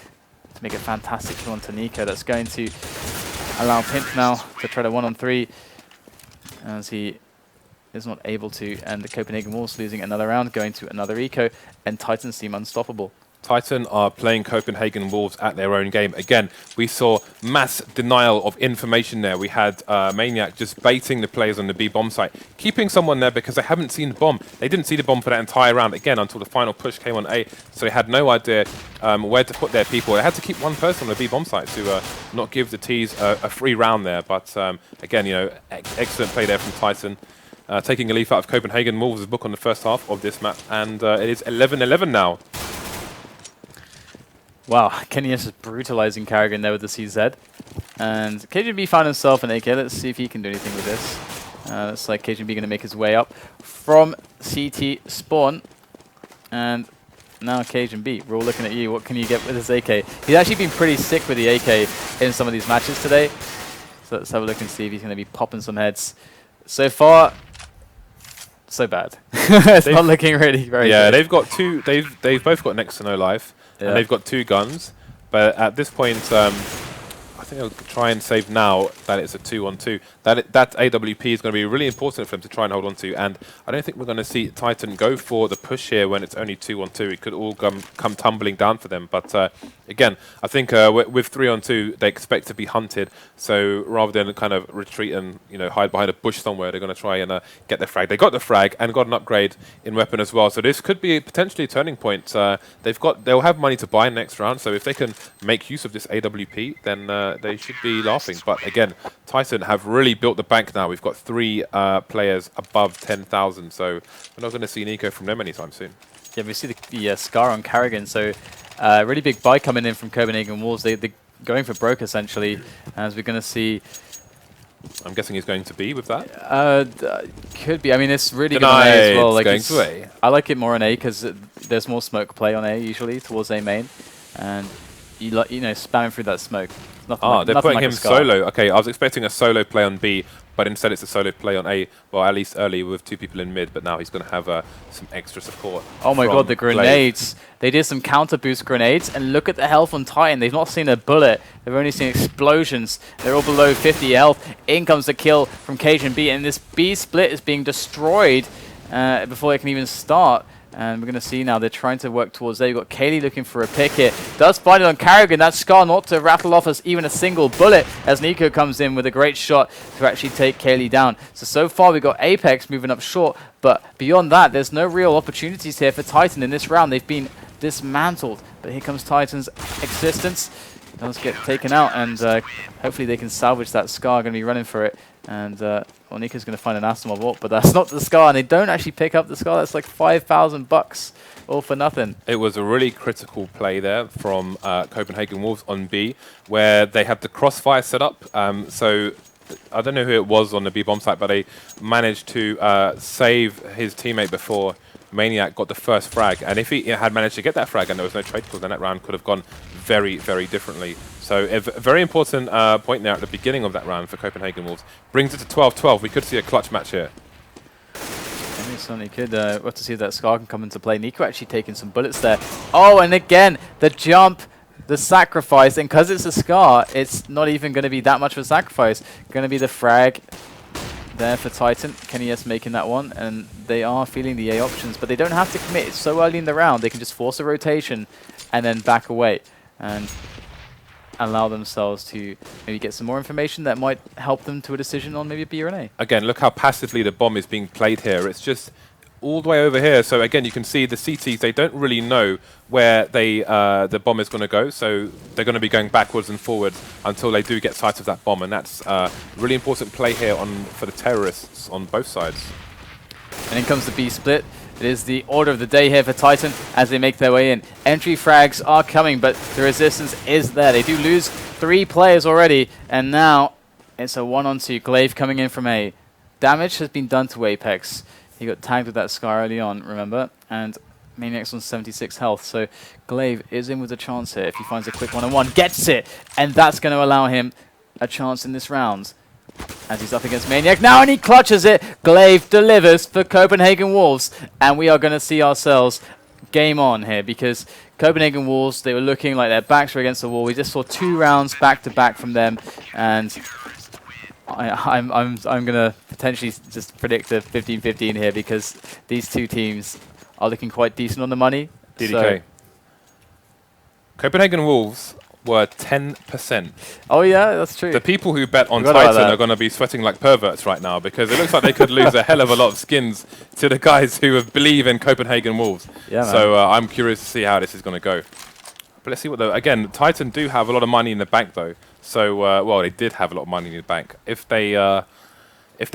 to make a fantastic kill onto Nico. That's going to allow Pimp now to try to 1-on-3, as he is not able to, and the Copenhagen Wolves losing another round, going to another eco, and Titans seem unstoppable. Titan are playing Copenhagen Wolves at their own game. Again, we saw mass denial of information there. We had Maniac just baiting the players on the B bomb site, keeping someone there because they haven't seen the bomb. They didn't see the bomb for that entire round, again, until the final push came on A, so they had no idea where to put their people. They had to keep one person on the B bomb site to not give the Ts a free round there. But again, you know, excellent play there from Titan. Taking a leaf out of Copenhagen Wolves' book on the first half of this map, and it is 11-11 now. Wow, Kenny is just brutalizing Carrigan there with the CZ. And KGB found himself an AK. Let's see if he can do anything with this. Looks like KGB going to make his way up from CT spawn. And now KGB, we're all looking at you. What can you get with this AK? He's actually been pretty sick with the AK in some of these matches today. So let's have a look and see if he's going to be popping some heads. So far, so bad. It's not looking really very good. Yeah, they've got two. They've both got next to no life. Yeah. And they've got 2 guns, but at this point, I think I'll try and save now that it's a 2-on-2. That AWP is going to be really important for them to try and hold on to, and I don't think we're going to see Titan go for the push here when it's only 2-on-2. It could all come tumbling down for them, but again, I think with 3-on-2, they expect to be hunted, so rather than kind of retreat and hide behind a bush somewhere, they're going to try and get the frag. They got the frag and got an upgrade in weapon as well, so this could be potentially a turning point. They'll have money to buy next round, so if they can make use of this AWP, then they should be laughing. But again, Titan have really built the bank now. We've got 3 players above 10,000, so we're not going to see Nico from them anytime soon. Yeah, we see the scar on Carrigan, so really big buy coming in from Copenhagen Wolves. They're going for broke, essentially, as we're going to see. I'm guessing he's going to be with that? Could be. I mean, it's really good on A as well. Like, going to A. I like it more on A because there's more smoke play on A usually towards A main, and you know, spamming through that smoke. They're putting him solo. Okay, I was expecting a solo play on B, but instead it's a solo play on A. Well, at least early with 2 people in mid, but now he's going to have some extra support. Oh my god, the grenades. They did some counter boost grenades, and look at the health on Titan. They've not seen a bullet. They've only seen explosions. They're all below 50 health. In comes the kill from Cajun B, and this B split is being destroyed before they can even start. And we're going to see now they're trying to work towards there. You've got Kaylee looking for a pick here. Does find it on Carrigan. That Scar not to rattle off us even a single bullet as Nico comes in with a great shot to actually take Kaylee down. So far we've got Apex moving up short, but beyond that, there's no real opportunities here for Titan in this round. They've been dismantled, but here comes Titan's existence. Does get taken out, and hopefully they can salvage that Scar. Going to be running for it, and well, Nico's going to find an Asimov ult, but that's not the Scar, and they don't actually pick up the Scar. That's like $5,000 all for nothing. It was a really critical play there from Copenhagen Wolves on B, where they had the crossfire set up. So I don't know who it was on the B bomb site, but they managed to save his teammate before Maniac got the first frag, and if he had managed to get that frag and there was no trade kill, then that round could have gone very, very differently. So a very important point there at the beginning of that round for Copenhagen Wolves. Brings it to 12-12. We could see a clutch match here. We certainly could. We'll have to see if that Scar can come into play. Nico actually taking some bullets there. Oh, and again, the jump, the sacrifice, and because it's a Scar, it's not even going to be that much of a sacrifice. Going to be the frag there for Titan. Kenny S making that one, and they are feeling the A options, but they don't have to commit. It's so early in the round. They can just force a rotation and then back away and allow themselves to maybe get some more information that might help them to a decision on maybe B or an A. Again, look how passively the bomb is being played here. It's just all the way over here. So again, you can see the CTs, they don't really know where the bomb is going to go. So they're going to be going backwards and forwards until they do get sight of that bomb. And that's a really important play here for the terrorists on both sides. And in comes the B split. It is the order of the day here for Titan as they make their way in. Entry frags are coming, but the resistance is there. They do lose 3 players already, and now it's a 1-on-2. Glaive coming in from A. Damage has been done to Apex. He got tagged with that Scar early on, remember? And Maniac's on 76 health, so Glaive is in with a chance here. If he finds a quick 1-on-1, gets it! And that's going to allow him a chance in this round. as he's up against Maniac now, and he clutches it. Glaive delivers for Copenhagen Wolves, and we are going to see ourselves game on here, because Copenhagen Wolves, they were looking like their backs were against the wall. We just saw 2 rounds back to back from them, and I'm going to potentially just predict a 15-15 here, because these 2 teams are looking quite decent on the money. DDK. So Copenhagen Wolves were 10%. oh yeah, that's true. The people who bet on Forgot about Titan that. are going to be sweating like perverts right now, because it looks like they could lose a hell of a lot of skins to the guys who believe in Copenhagen Wolves. Yeah, so I'm curious to see how this is going to go. But let's see what again, Titan do have a lot of money in the bank though. So well, they did have a lot of money in the bank. If they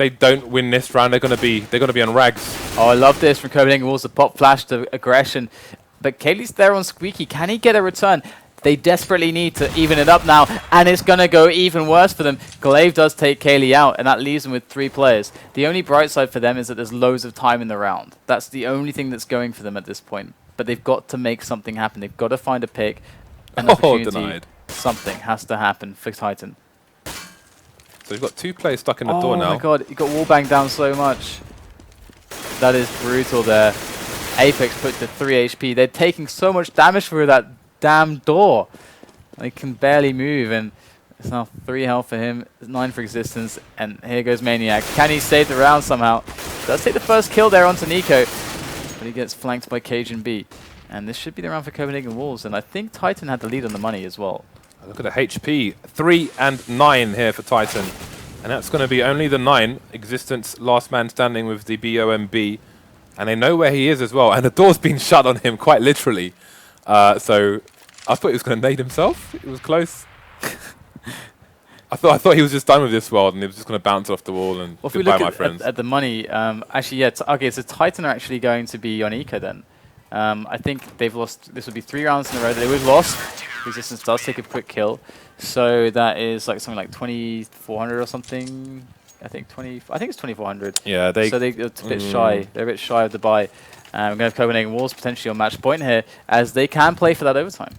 don't win this round, they're going to be on rags. Oh, I love this from Copenhagen Wolves, the pop flash to aggression. But Kaylee's there on Squeaky. Can he get a return? They desperately need to even it up now, and it's going to go even worse for them. Glaive does take Kaylee out, and that leaves them with 3 players. The only bright side for them is that there's loads of time in the round. That's the only thing that's going for them at this point. But they've got to make something happen. They've got to find a pick. An opportunity. Denied. Something has to happen for Titan. So we've got 2 players stuck in the door now. Oh my god, he got wallbanged down so much. That is brutal there. Apex put to 3 HP. They're taking so much damage through that damn door. They can barely move, and it's now 3 health for him, 9 for existence, and here goes Maniac. Can he save the round somehow? Does take the first kill there onto Nico, but he gets flanked by Cajun B. And this should be the round for Copenhagen Wolves, and I think Titan had the lead on the money as well. Look at the HP, 3 and 9 here for Titan. And that's going to be only the 9. Existence, last man standing with the BOMB. And they know where he is as well. And the door's been shut on him, quite literally. So I thought he was going to nade himself. It was close. I thought he was just done with this world, and he was just going to bounce off the wall and Well, if we goodbye, look my friends. at the money, actually, yeah, okay, so Titan are actually going to be on Eco then. I think they've lost, this would be 3 rounds in a row that they would have lost. Resistance does take a quick kill. So that is like something like 2,400 or something. I think it's 2,400. Yeah, So they're a bit shy. They're a bit shy of the buy. We're going to have Copenhagen Wolves potentially on match point here, as they can play for that overtime.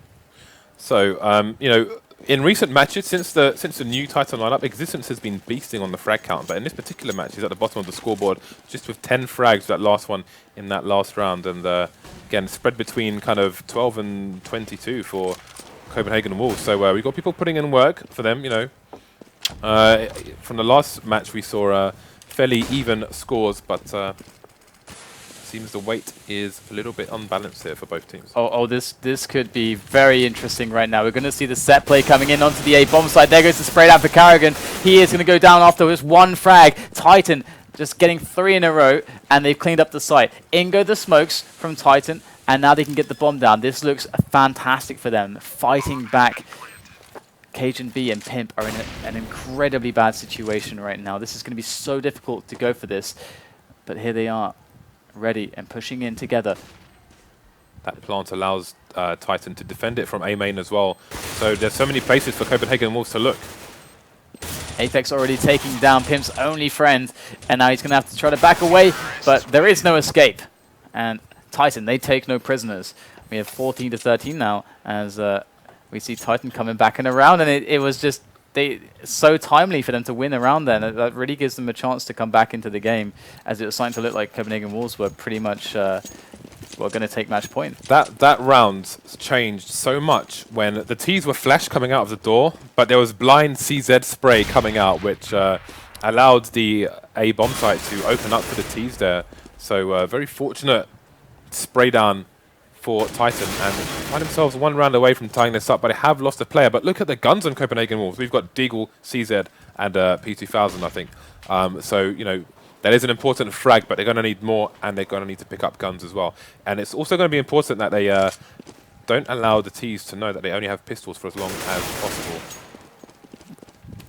So, you know, in recent matches, since the new Titan lineup, Existence has been beasting on the frag count, but in this particular match, he's at the bottom of the scoreboard, just with 10 frags, that last one in that last round, and again, spread between kind of 12 and 22 for Copenhagen Wolves. So we've got people putting in work for them, you know. From the last match, we saw fairly even scores, but seems the weight is a little bit unbalanced here for both teams. Oh, this could be very interesting right now. We're going to see the set play coming in onto the A bomb side. There goes the spray down for Carrigan. He is going to go down after just 1 frag. Titan just getting 3 in a row, and they've cleaned up the site. In go the smokes from Titan, and now they can get the bomb down. This looks fantastic for them, fighting back. Cajun B and Pimp are in an incredibly bad situation right now. This is going to be so difficult to go for this, but here they are, ready and pushing in together. That plant allows Titan to defend it from A main as well. So there's so many places for Copenhagen Wolves to look. Apex already taking down Pimp's only friend, and now he's going to have to try to back away, but there is no escape. And Titan, they take no prisoners. We have 14 to 13 now, as we see Titan coming back in a round, and it was just so timely for them to win a round then. That really gives them a chance to come back into the game, as it was starting to look like Copenhagen Wolves were pretty much going to take match point. That round changed so much when the Ts were flash coming out of the door, but there was blind CZ spray coming out, which allowed the A bomb site to open up for the Ts there. So very fortunate spray down for Titan, and find themselves 1 round away from tying this up, but they have lost a player. But look at the guns on Copenhagen Wolves. We've got Deagle, CZ, and P2000, I think. So, you know, that is an important frag, but they're going to need more, and they're going to need to pick up guns as well. And it's also going to be important that they don't allow the Ts to know that they only have pistols for as long as possible.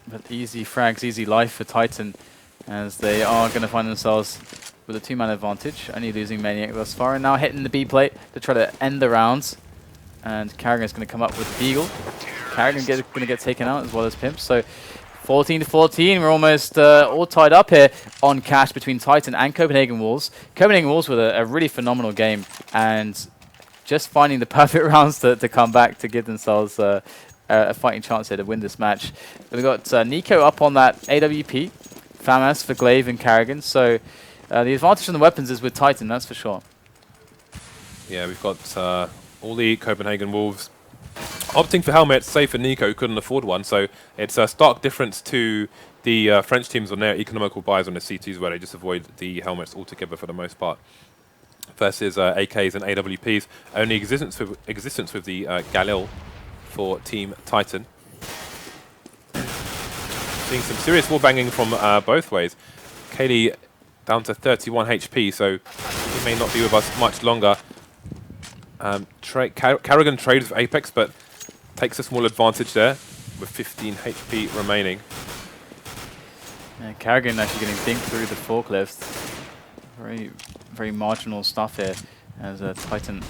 But easy frags, easy life for Titan, as they are going to find themselves with a 2-man advantage, only losing Maniac thus far, and now hitting the B plate to try to end the rounds. And Carrigan is going to come up with Beagle. Carrigan going to get taken out as well as Pimp. So 14 to 14, we're almost all tied up here on cash between Titan and Copenhagen Wolves. Copenhagen Wolves with a really phenomenal game, and just finding the perfect rounds to come back to give themselves a fighting chance here to win this match. We've got Nico up on that AWP. FAMAS for Glaive and Carrigan. So the advantage on the weapons is with Titan, that's for sure. Yeah, we've got all the Copenhagen Wolves opting for helmets, save for Nico, who couldn't afford one. So it's a stark difference to the French teams on their economical buys on the C2s, where they just avoid the helmets altogether for the most part. Versus AKs and AWPs, only existence with the Galil for Team Titan. Seeing some serious wall banging from both ways. Kaylee down to 31 HP, so he may not be with us much longer. Carrigan trades with Apex, but takes a small advantage there with 15 HP remaining. Yeah, Carrigan actually getting dinked through the forklift. Very marginal stuff here, as Titan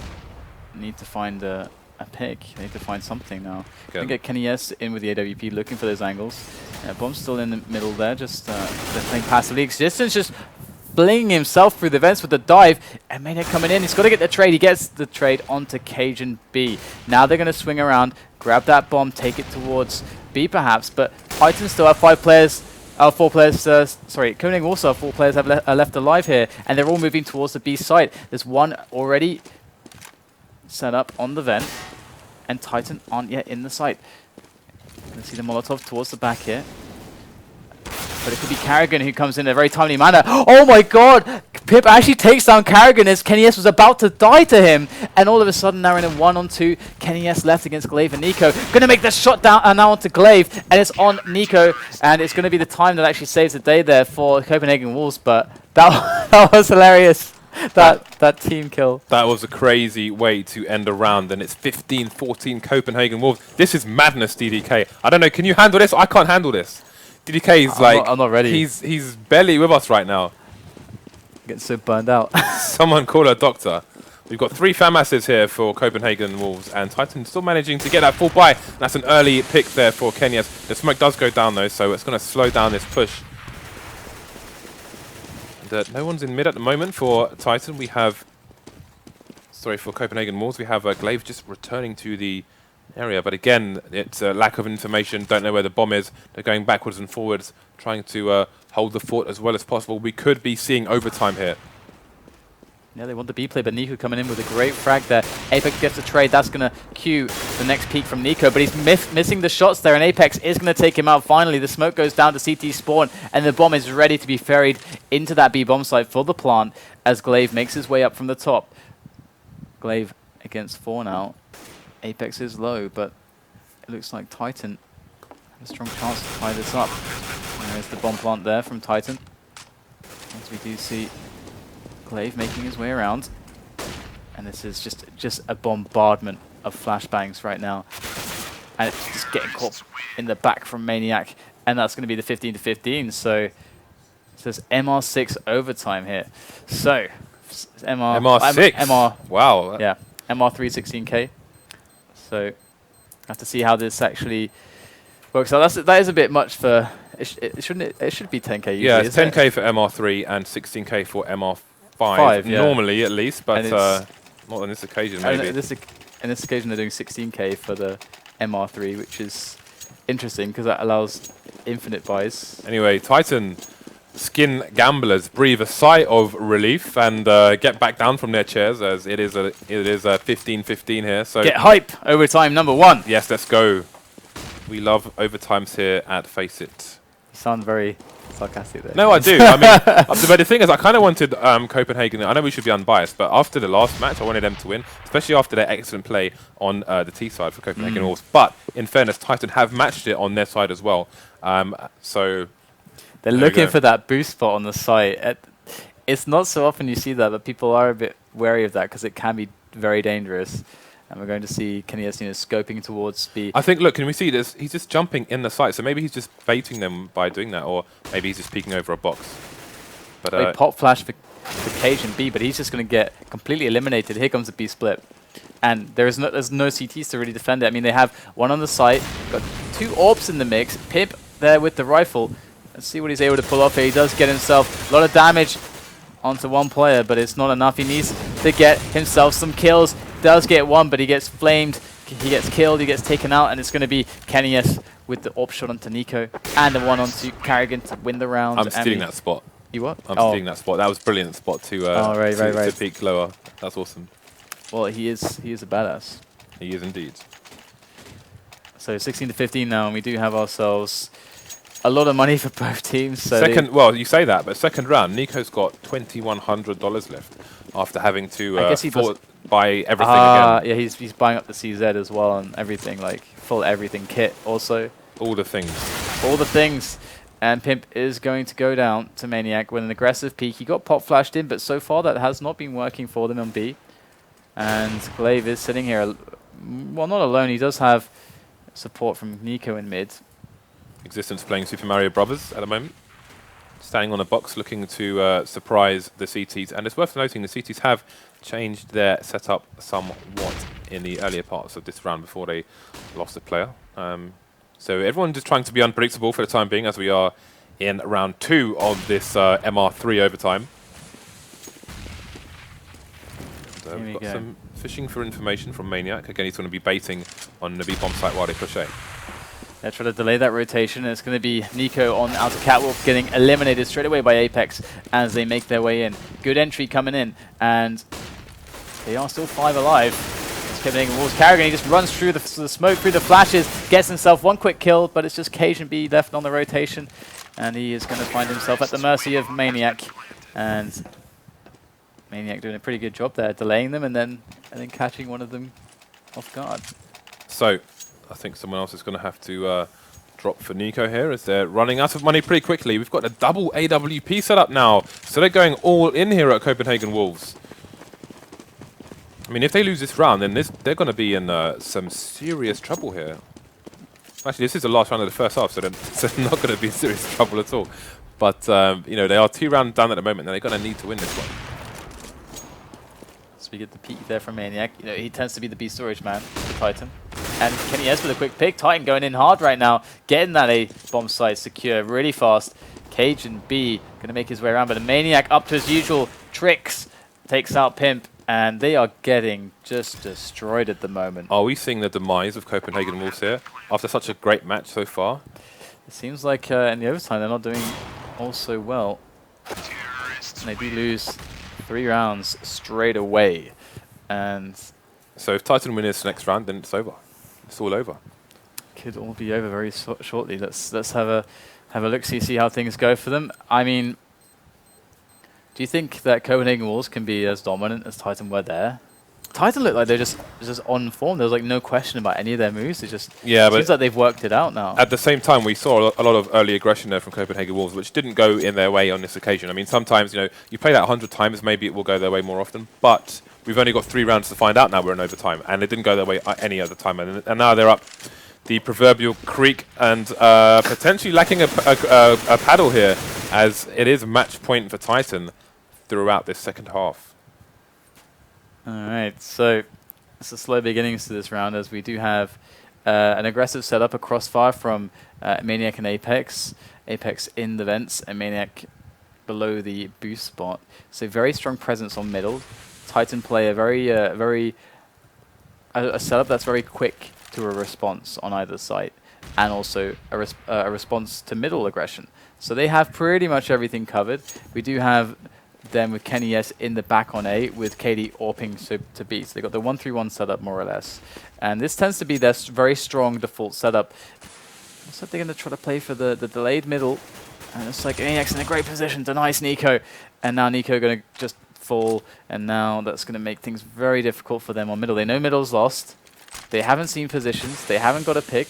need to find a pick. They need to find something now. Gonna get Kenny S in with the AWP, looking for those angles. Bomb's still in the middle there, just they're playing passively. Existence just flinging himself through the vents with the dive, and Maniac coming in. He's got to get the trade. He gets the trade onto Cajun B. Now they're going to swing around, grab that bomb, take it towards B perhaps, but Titan still have 4 players, sorry, Copenhagen also have 4 players are left alive here, and they're all moving towards the B site. There's one already set up on the vent, and Titan aren't yet in the site. Let's see the Molotov towards the back here. But it could be Carrigan who comes in a very timely manner. Oh my god! Pip actually takes down Carrigan as Kenny S was about to die to him. And all of a sudden now in a 1-on-2, Kenny S left against Glaive and Nico. Gonna make the shot down now onto Glaive, and it's on Nico. And it's gonna be the time that actually saves the day there for Copenhagen Wolves, but that was hilarious. That team kill. That was a crazy way to end a round, and it's 15-14 Copenhagen Wolves. This is madness, DDK. I don't know, can you handle this? I can't handle this. DDK is I'm not ready. He's barely with us right now. Getting so burned out. Someone call a doctor. We've got 3 FAMASs here for Copenhagen Wolves, and Titan still managing to get that full buy. That's an early pick there for Kenyas. The smoke does go down though, so it's going to slow down this push. And, no one's in mid at the moment for Titan. We have, sorry, for Copenhagen Wolves, we have Glaive just returning to the area, but again, it's a lack of information. Don't know where the bomb is. They're going backwards and forwards, trying to hold the fort as well as possible. We could be seeing overtime here. Yeah, they want the B play, but Nico coming in with a great frag there. Apex gets a trade. That's going to cue the next peak from Nico, but he's missing the shots there, and Apex is going to take him out finally. The smoke goes down to CT spawn, and the bomb is ready to be ferried into that B bomb site for the plant as Glaive makes his way up from the top. Glaive against 4 now. Apex is low, but it looks like Titan has a strong chance to tie this up. There's the bomb plant there from Titan. As we do see Glaive making his way around. And this is just a bombardment of flashbangs right now. And it's just getting caught in the back from Maniac. And that's going to be the 15-15. So it says MR6 overtime here. So MR6? MR, wow. Yeah, MR3 16K. So have to see how this actually works out. That is a bit much for it should be 10K usually. Yeah, it's 10K for MR3 and 16K for MR5 normally at least, but not on this occasion maybe. In this occasion they're doing 16K for the MR3, which is interesting because that allows infinite buys. Anyway, Titan skin gamblers breathe a sigh of relief and get back down from their chairs, as it is a 15-15 here. So get hype! Overtime number 1. Yes, let's go. We love overtimes here at Face It. You sound very sarcastic there. No, I do. I mean, but the thing is, I kind of wanted Copenhagen. I know we should be unbiased, but after the last match, I wanted them to win, especially after their excellent play on the T side for Copenhagen Wolves. But in fairness, Titan have matched it on their side as well. So they're looking for that boost spot on the site. It's not so often you see that, but people are a bit wary of that because it can be very dangerous. And we're going to see Kenny S scoping towards B. I think, look, can we see this? He's just jumping in the site, so maybe he's just baiting them by doing that, or maybe he's just peeking over a box. But they pop flash for Cajun B, but he's just going to get completely eliminated. Here comes the B split. And there's no CTs to really defend it. I mean, they have one on the site, got 2 AWPs in the mix. Pip there with the rifle. Let's see what he's able to pull off here. He does get himself a lot of damage onto one player, but it's not enough. He needs to get himself some kills. Does get one, but he gets flamed. He gets killed. He gets taken out, and it's going to be Kenny S with the op shot onto Nico and the one onto Carrigan to win the round. I'm stealing that spot. You what? I'm stealing that spot. That was a brilliant spot to to peek lower. That's awesome. Well, he is a badass. He is indeed. So 16 to 15 now, and we do have ourselves a lot of money for both teams. So well, you say that, but second round, Nico's got $2,100 left after having to buy everything again. Yeah, he's buying up the CZ as well and everything, like full everything kit also. All the things. All the things. And Pimp is going to go down to Maniac with an aggressive peek. He got pop flashed in, but so far that has not been working for them on B. And Glaive is sitting here, well, not alone. He does have support from Nico in mid. Existence playing Super Mario Brothers at the moment. Standing on a box looking to surprise the CTs. And it's worth noting the CTs have changed their setup somewhat in the earlier parts of this round before they lost a player. So everyone just trying to be unpredictable for the time being as we are in round 2 of this MR3 overtime. And, we've got some fishing for information from Maniac. Again, he's going to be baiting on the B-bomb site while they push A. They're trying to delay that rotation, and it's going to be Nico on Outer Catwalk getting eliminated straight away by Apex as they make their way in. Good entry coming in, and they are still 5 alive. It's Copenhagen Wolves. Carrigan, he just runs through the smoke, through the flashes, gets himself one quick kill, but it's just Cajun B left on the rotation, and he is going to find himself at the mercy of Maniac. And Maniac doing a pretty good job there, delaying them and then catching one of them off guard. So I think someone else is going to have to drop for Nico here as they're running out of money pretty quickly. We've got a double AWP set up now, so they're going all in here at Copenhagen Wolves. I mean, if they lose this round, then they're going to be in some serious trouble here. Actually, this is the last round of the first half, so they're not going to be in serious trouble at all. But, you know, they are 2 rounds down at the moment, and they're going to need to win this one. So we get the peek there from Maniac. You know, he tends to be the B storage man for Titan. And Kenny S with a quick pick. Titan going in hard right now, getting that A bomb site secure really fast. Cajun B going to make his way around, but the Maniac up to his usual tricks takes out Pimp, and they are getting just destroyed at the moment. Are we seeing the demise of Copenhagen Wolves here after such a great match so far? It seems like in the overtime they're not doing all so well. And they do lose 3 rounds straight away. And so if Titan win this next round, then it's over. It's all over. Could all be over very shortly. Let's have a look, see how things go for them. I mean, do you think that Copenhagen Wolves can be as dominant as Titan were there? Titan looked like they're just on form. There was like no question about any of their moves. It just seems like they've worked it out now. At the same time, we saw a lot of early aggression there from Copenhagen Wolves, which didn't go in their way on this occasion. I mean, sometimes, you know, you play that 100 times, maybe it will go their way more often. But we've only got 3 rounds to find out now we're in overtime, and it didn't go their way any other time. And now they're up the proverbial creek and potentially lacking a paddle here, as it is match point for Titan throughout this second half. Alright, so it's a slow beginnings to this round, as we do have an aggressive setup, a crossfire from Maniac and Apex. Apex in the vents and Maniac below the boost spot. So very strong presence on middle. Titan play a a setup that's very quick to a response on either side, and also a response to middle aggression. So they have pretty much everything covered. We do have them with Kenny S in the back on A, with KD AWPing to B. So they got the 1-3-1 setup more or less. And this tends to be their very strong default setup. Looks like they're going to try to play for the delayed middle. And it's like Maniac's in a great position, denies Nico. And now Nico going to just fall. And now that's going to make things very difficult for them on middle. They know middle's lost. They haven't seen positions. They haven't got a pick.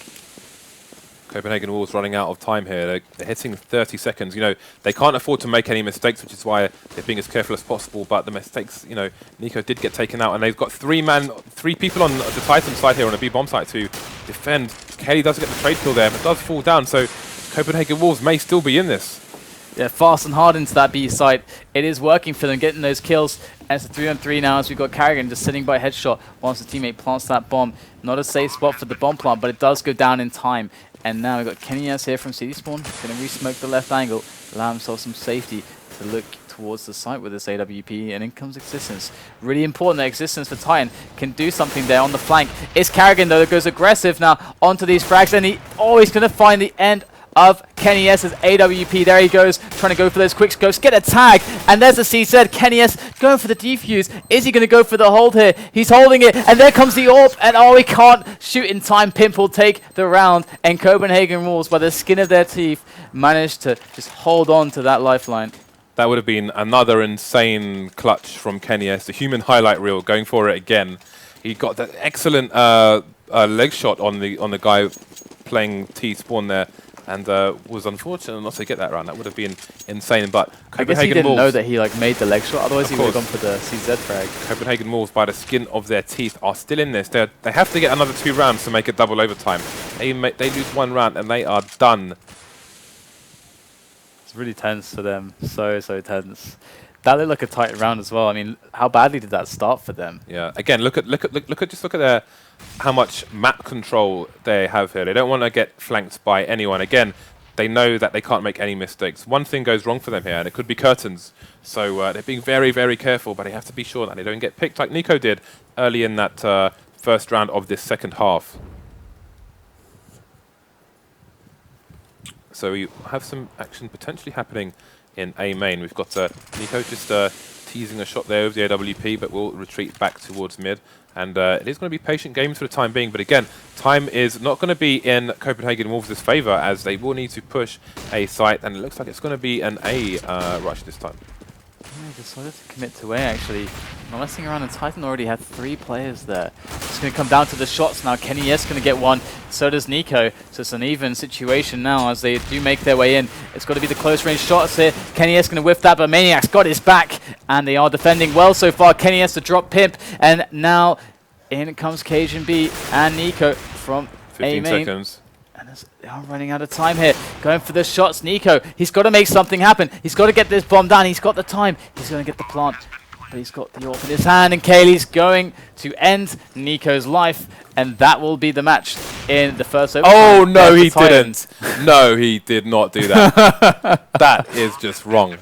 Copenhagen Wolves running out of time here. They're hitting 30 seconds. You know, they can't afford to make any mistakes, which is why they're being as careful as possible. But the mistakes, you know, Nico did get taken out, and they've got 3 people on the Titan side here on a B bomb site to defend. Kelly does get the trade kill there, but does fall down. So Copenhagen Wolves may still be in this. Yeah, fast and hard into that B site. It is working for them, getting those kills. And it's a 3-on-3 now, as we've got Carrigan just sitting by headshot once the teammate plants that bomb. Not a safe spot for the bomb plant, but it does go down in time. And now we've got Kenny S here from City Spawn, going to re-smoke the left angle, allow himself some safety to look towards the site with this AWP, and in comes Existence. Really important that Existence for Titan can do something there on the flank. It's Carrigan, though, that goes aggressive now onto these frags, and he's going to find the end of Kenny S's AWP. There he goes, trying to go for those quick scopes, get a tag, and there's the CZ. Kenny S going for the defuse. Is he going to go for the hold here? He's holding it, and there comes the AWP, and oh, he can't shoot in time. Pimp will take the round, and Copenhagen Wolves, by the skin of their teeth, managed to just hold on to that lifeline. That would have been another insane clutch from Kenny S. The human highlight reel, going for it again. He got that excellent leg shot on the guy playing T-spawn there, and was unfortunate not to get that round. That would have been insane, but I guess he didn't know that he made the leg shot, otherwise he would have gone for the CZ frag. Copenhagen Wolves, by the skin of their teeth, are still in this. They have to get another 2 rounds to make it double overtime. They lose 1 round and they are done. It's really tense for them, so tense. That looked like a tight round as well. I mean, how badly did that start for them? Yeah. Again, look at their how much map control they have here. They don't want to get flanked by anyone. Again, they know that they can't make any mistakes. One thing goes wrong for them here, and it could be curtains. So they're being very, very careful, but they have to be sure that they don't get picked like Nico did early in that first round of this second half. So we have some action potentially happening in A main. We've got Nico just teasing a shot there with the AWP, but will retreat back towards mid. And it is going to be patient games for the time being. But again, time is not going to be in Copenhagen Wolves' favour, as they will need to push a site. And it looks like it's going to be an A rush this time. Yeah, decided to commit to A, actually. Not messing around, and Titan already had 3 players there. It's going to come down to the shots now. Kenny S going to get one, so does Nico. So it's an even situation now as they do make their way in. It's got to be the close range shots here. Kenny S going to whiff that, but Maniac's got his back, and they are defending well so far. Kenny S to drop Pimp, and now in comes Cajun B and Nico from 15 A main. seconds. They are running out of time here. Going for the shots. Nico, he's got to make something happen. He's got to get this bomb down. He's got the time. He's going to get the plant. But he's got the AWP in his hand. And Kaylee's going to end Nico's life. And that will be the match in the first overtime. Oh, no, he didn't. No, he did not do that. That is just wrong.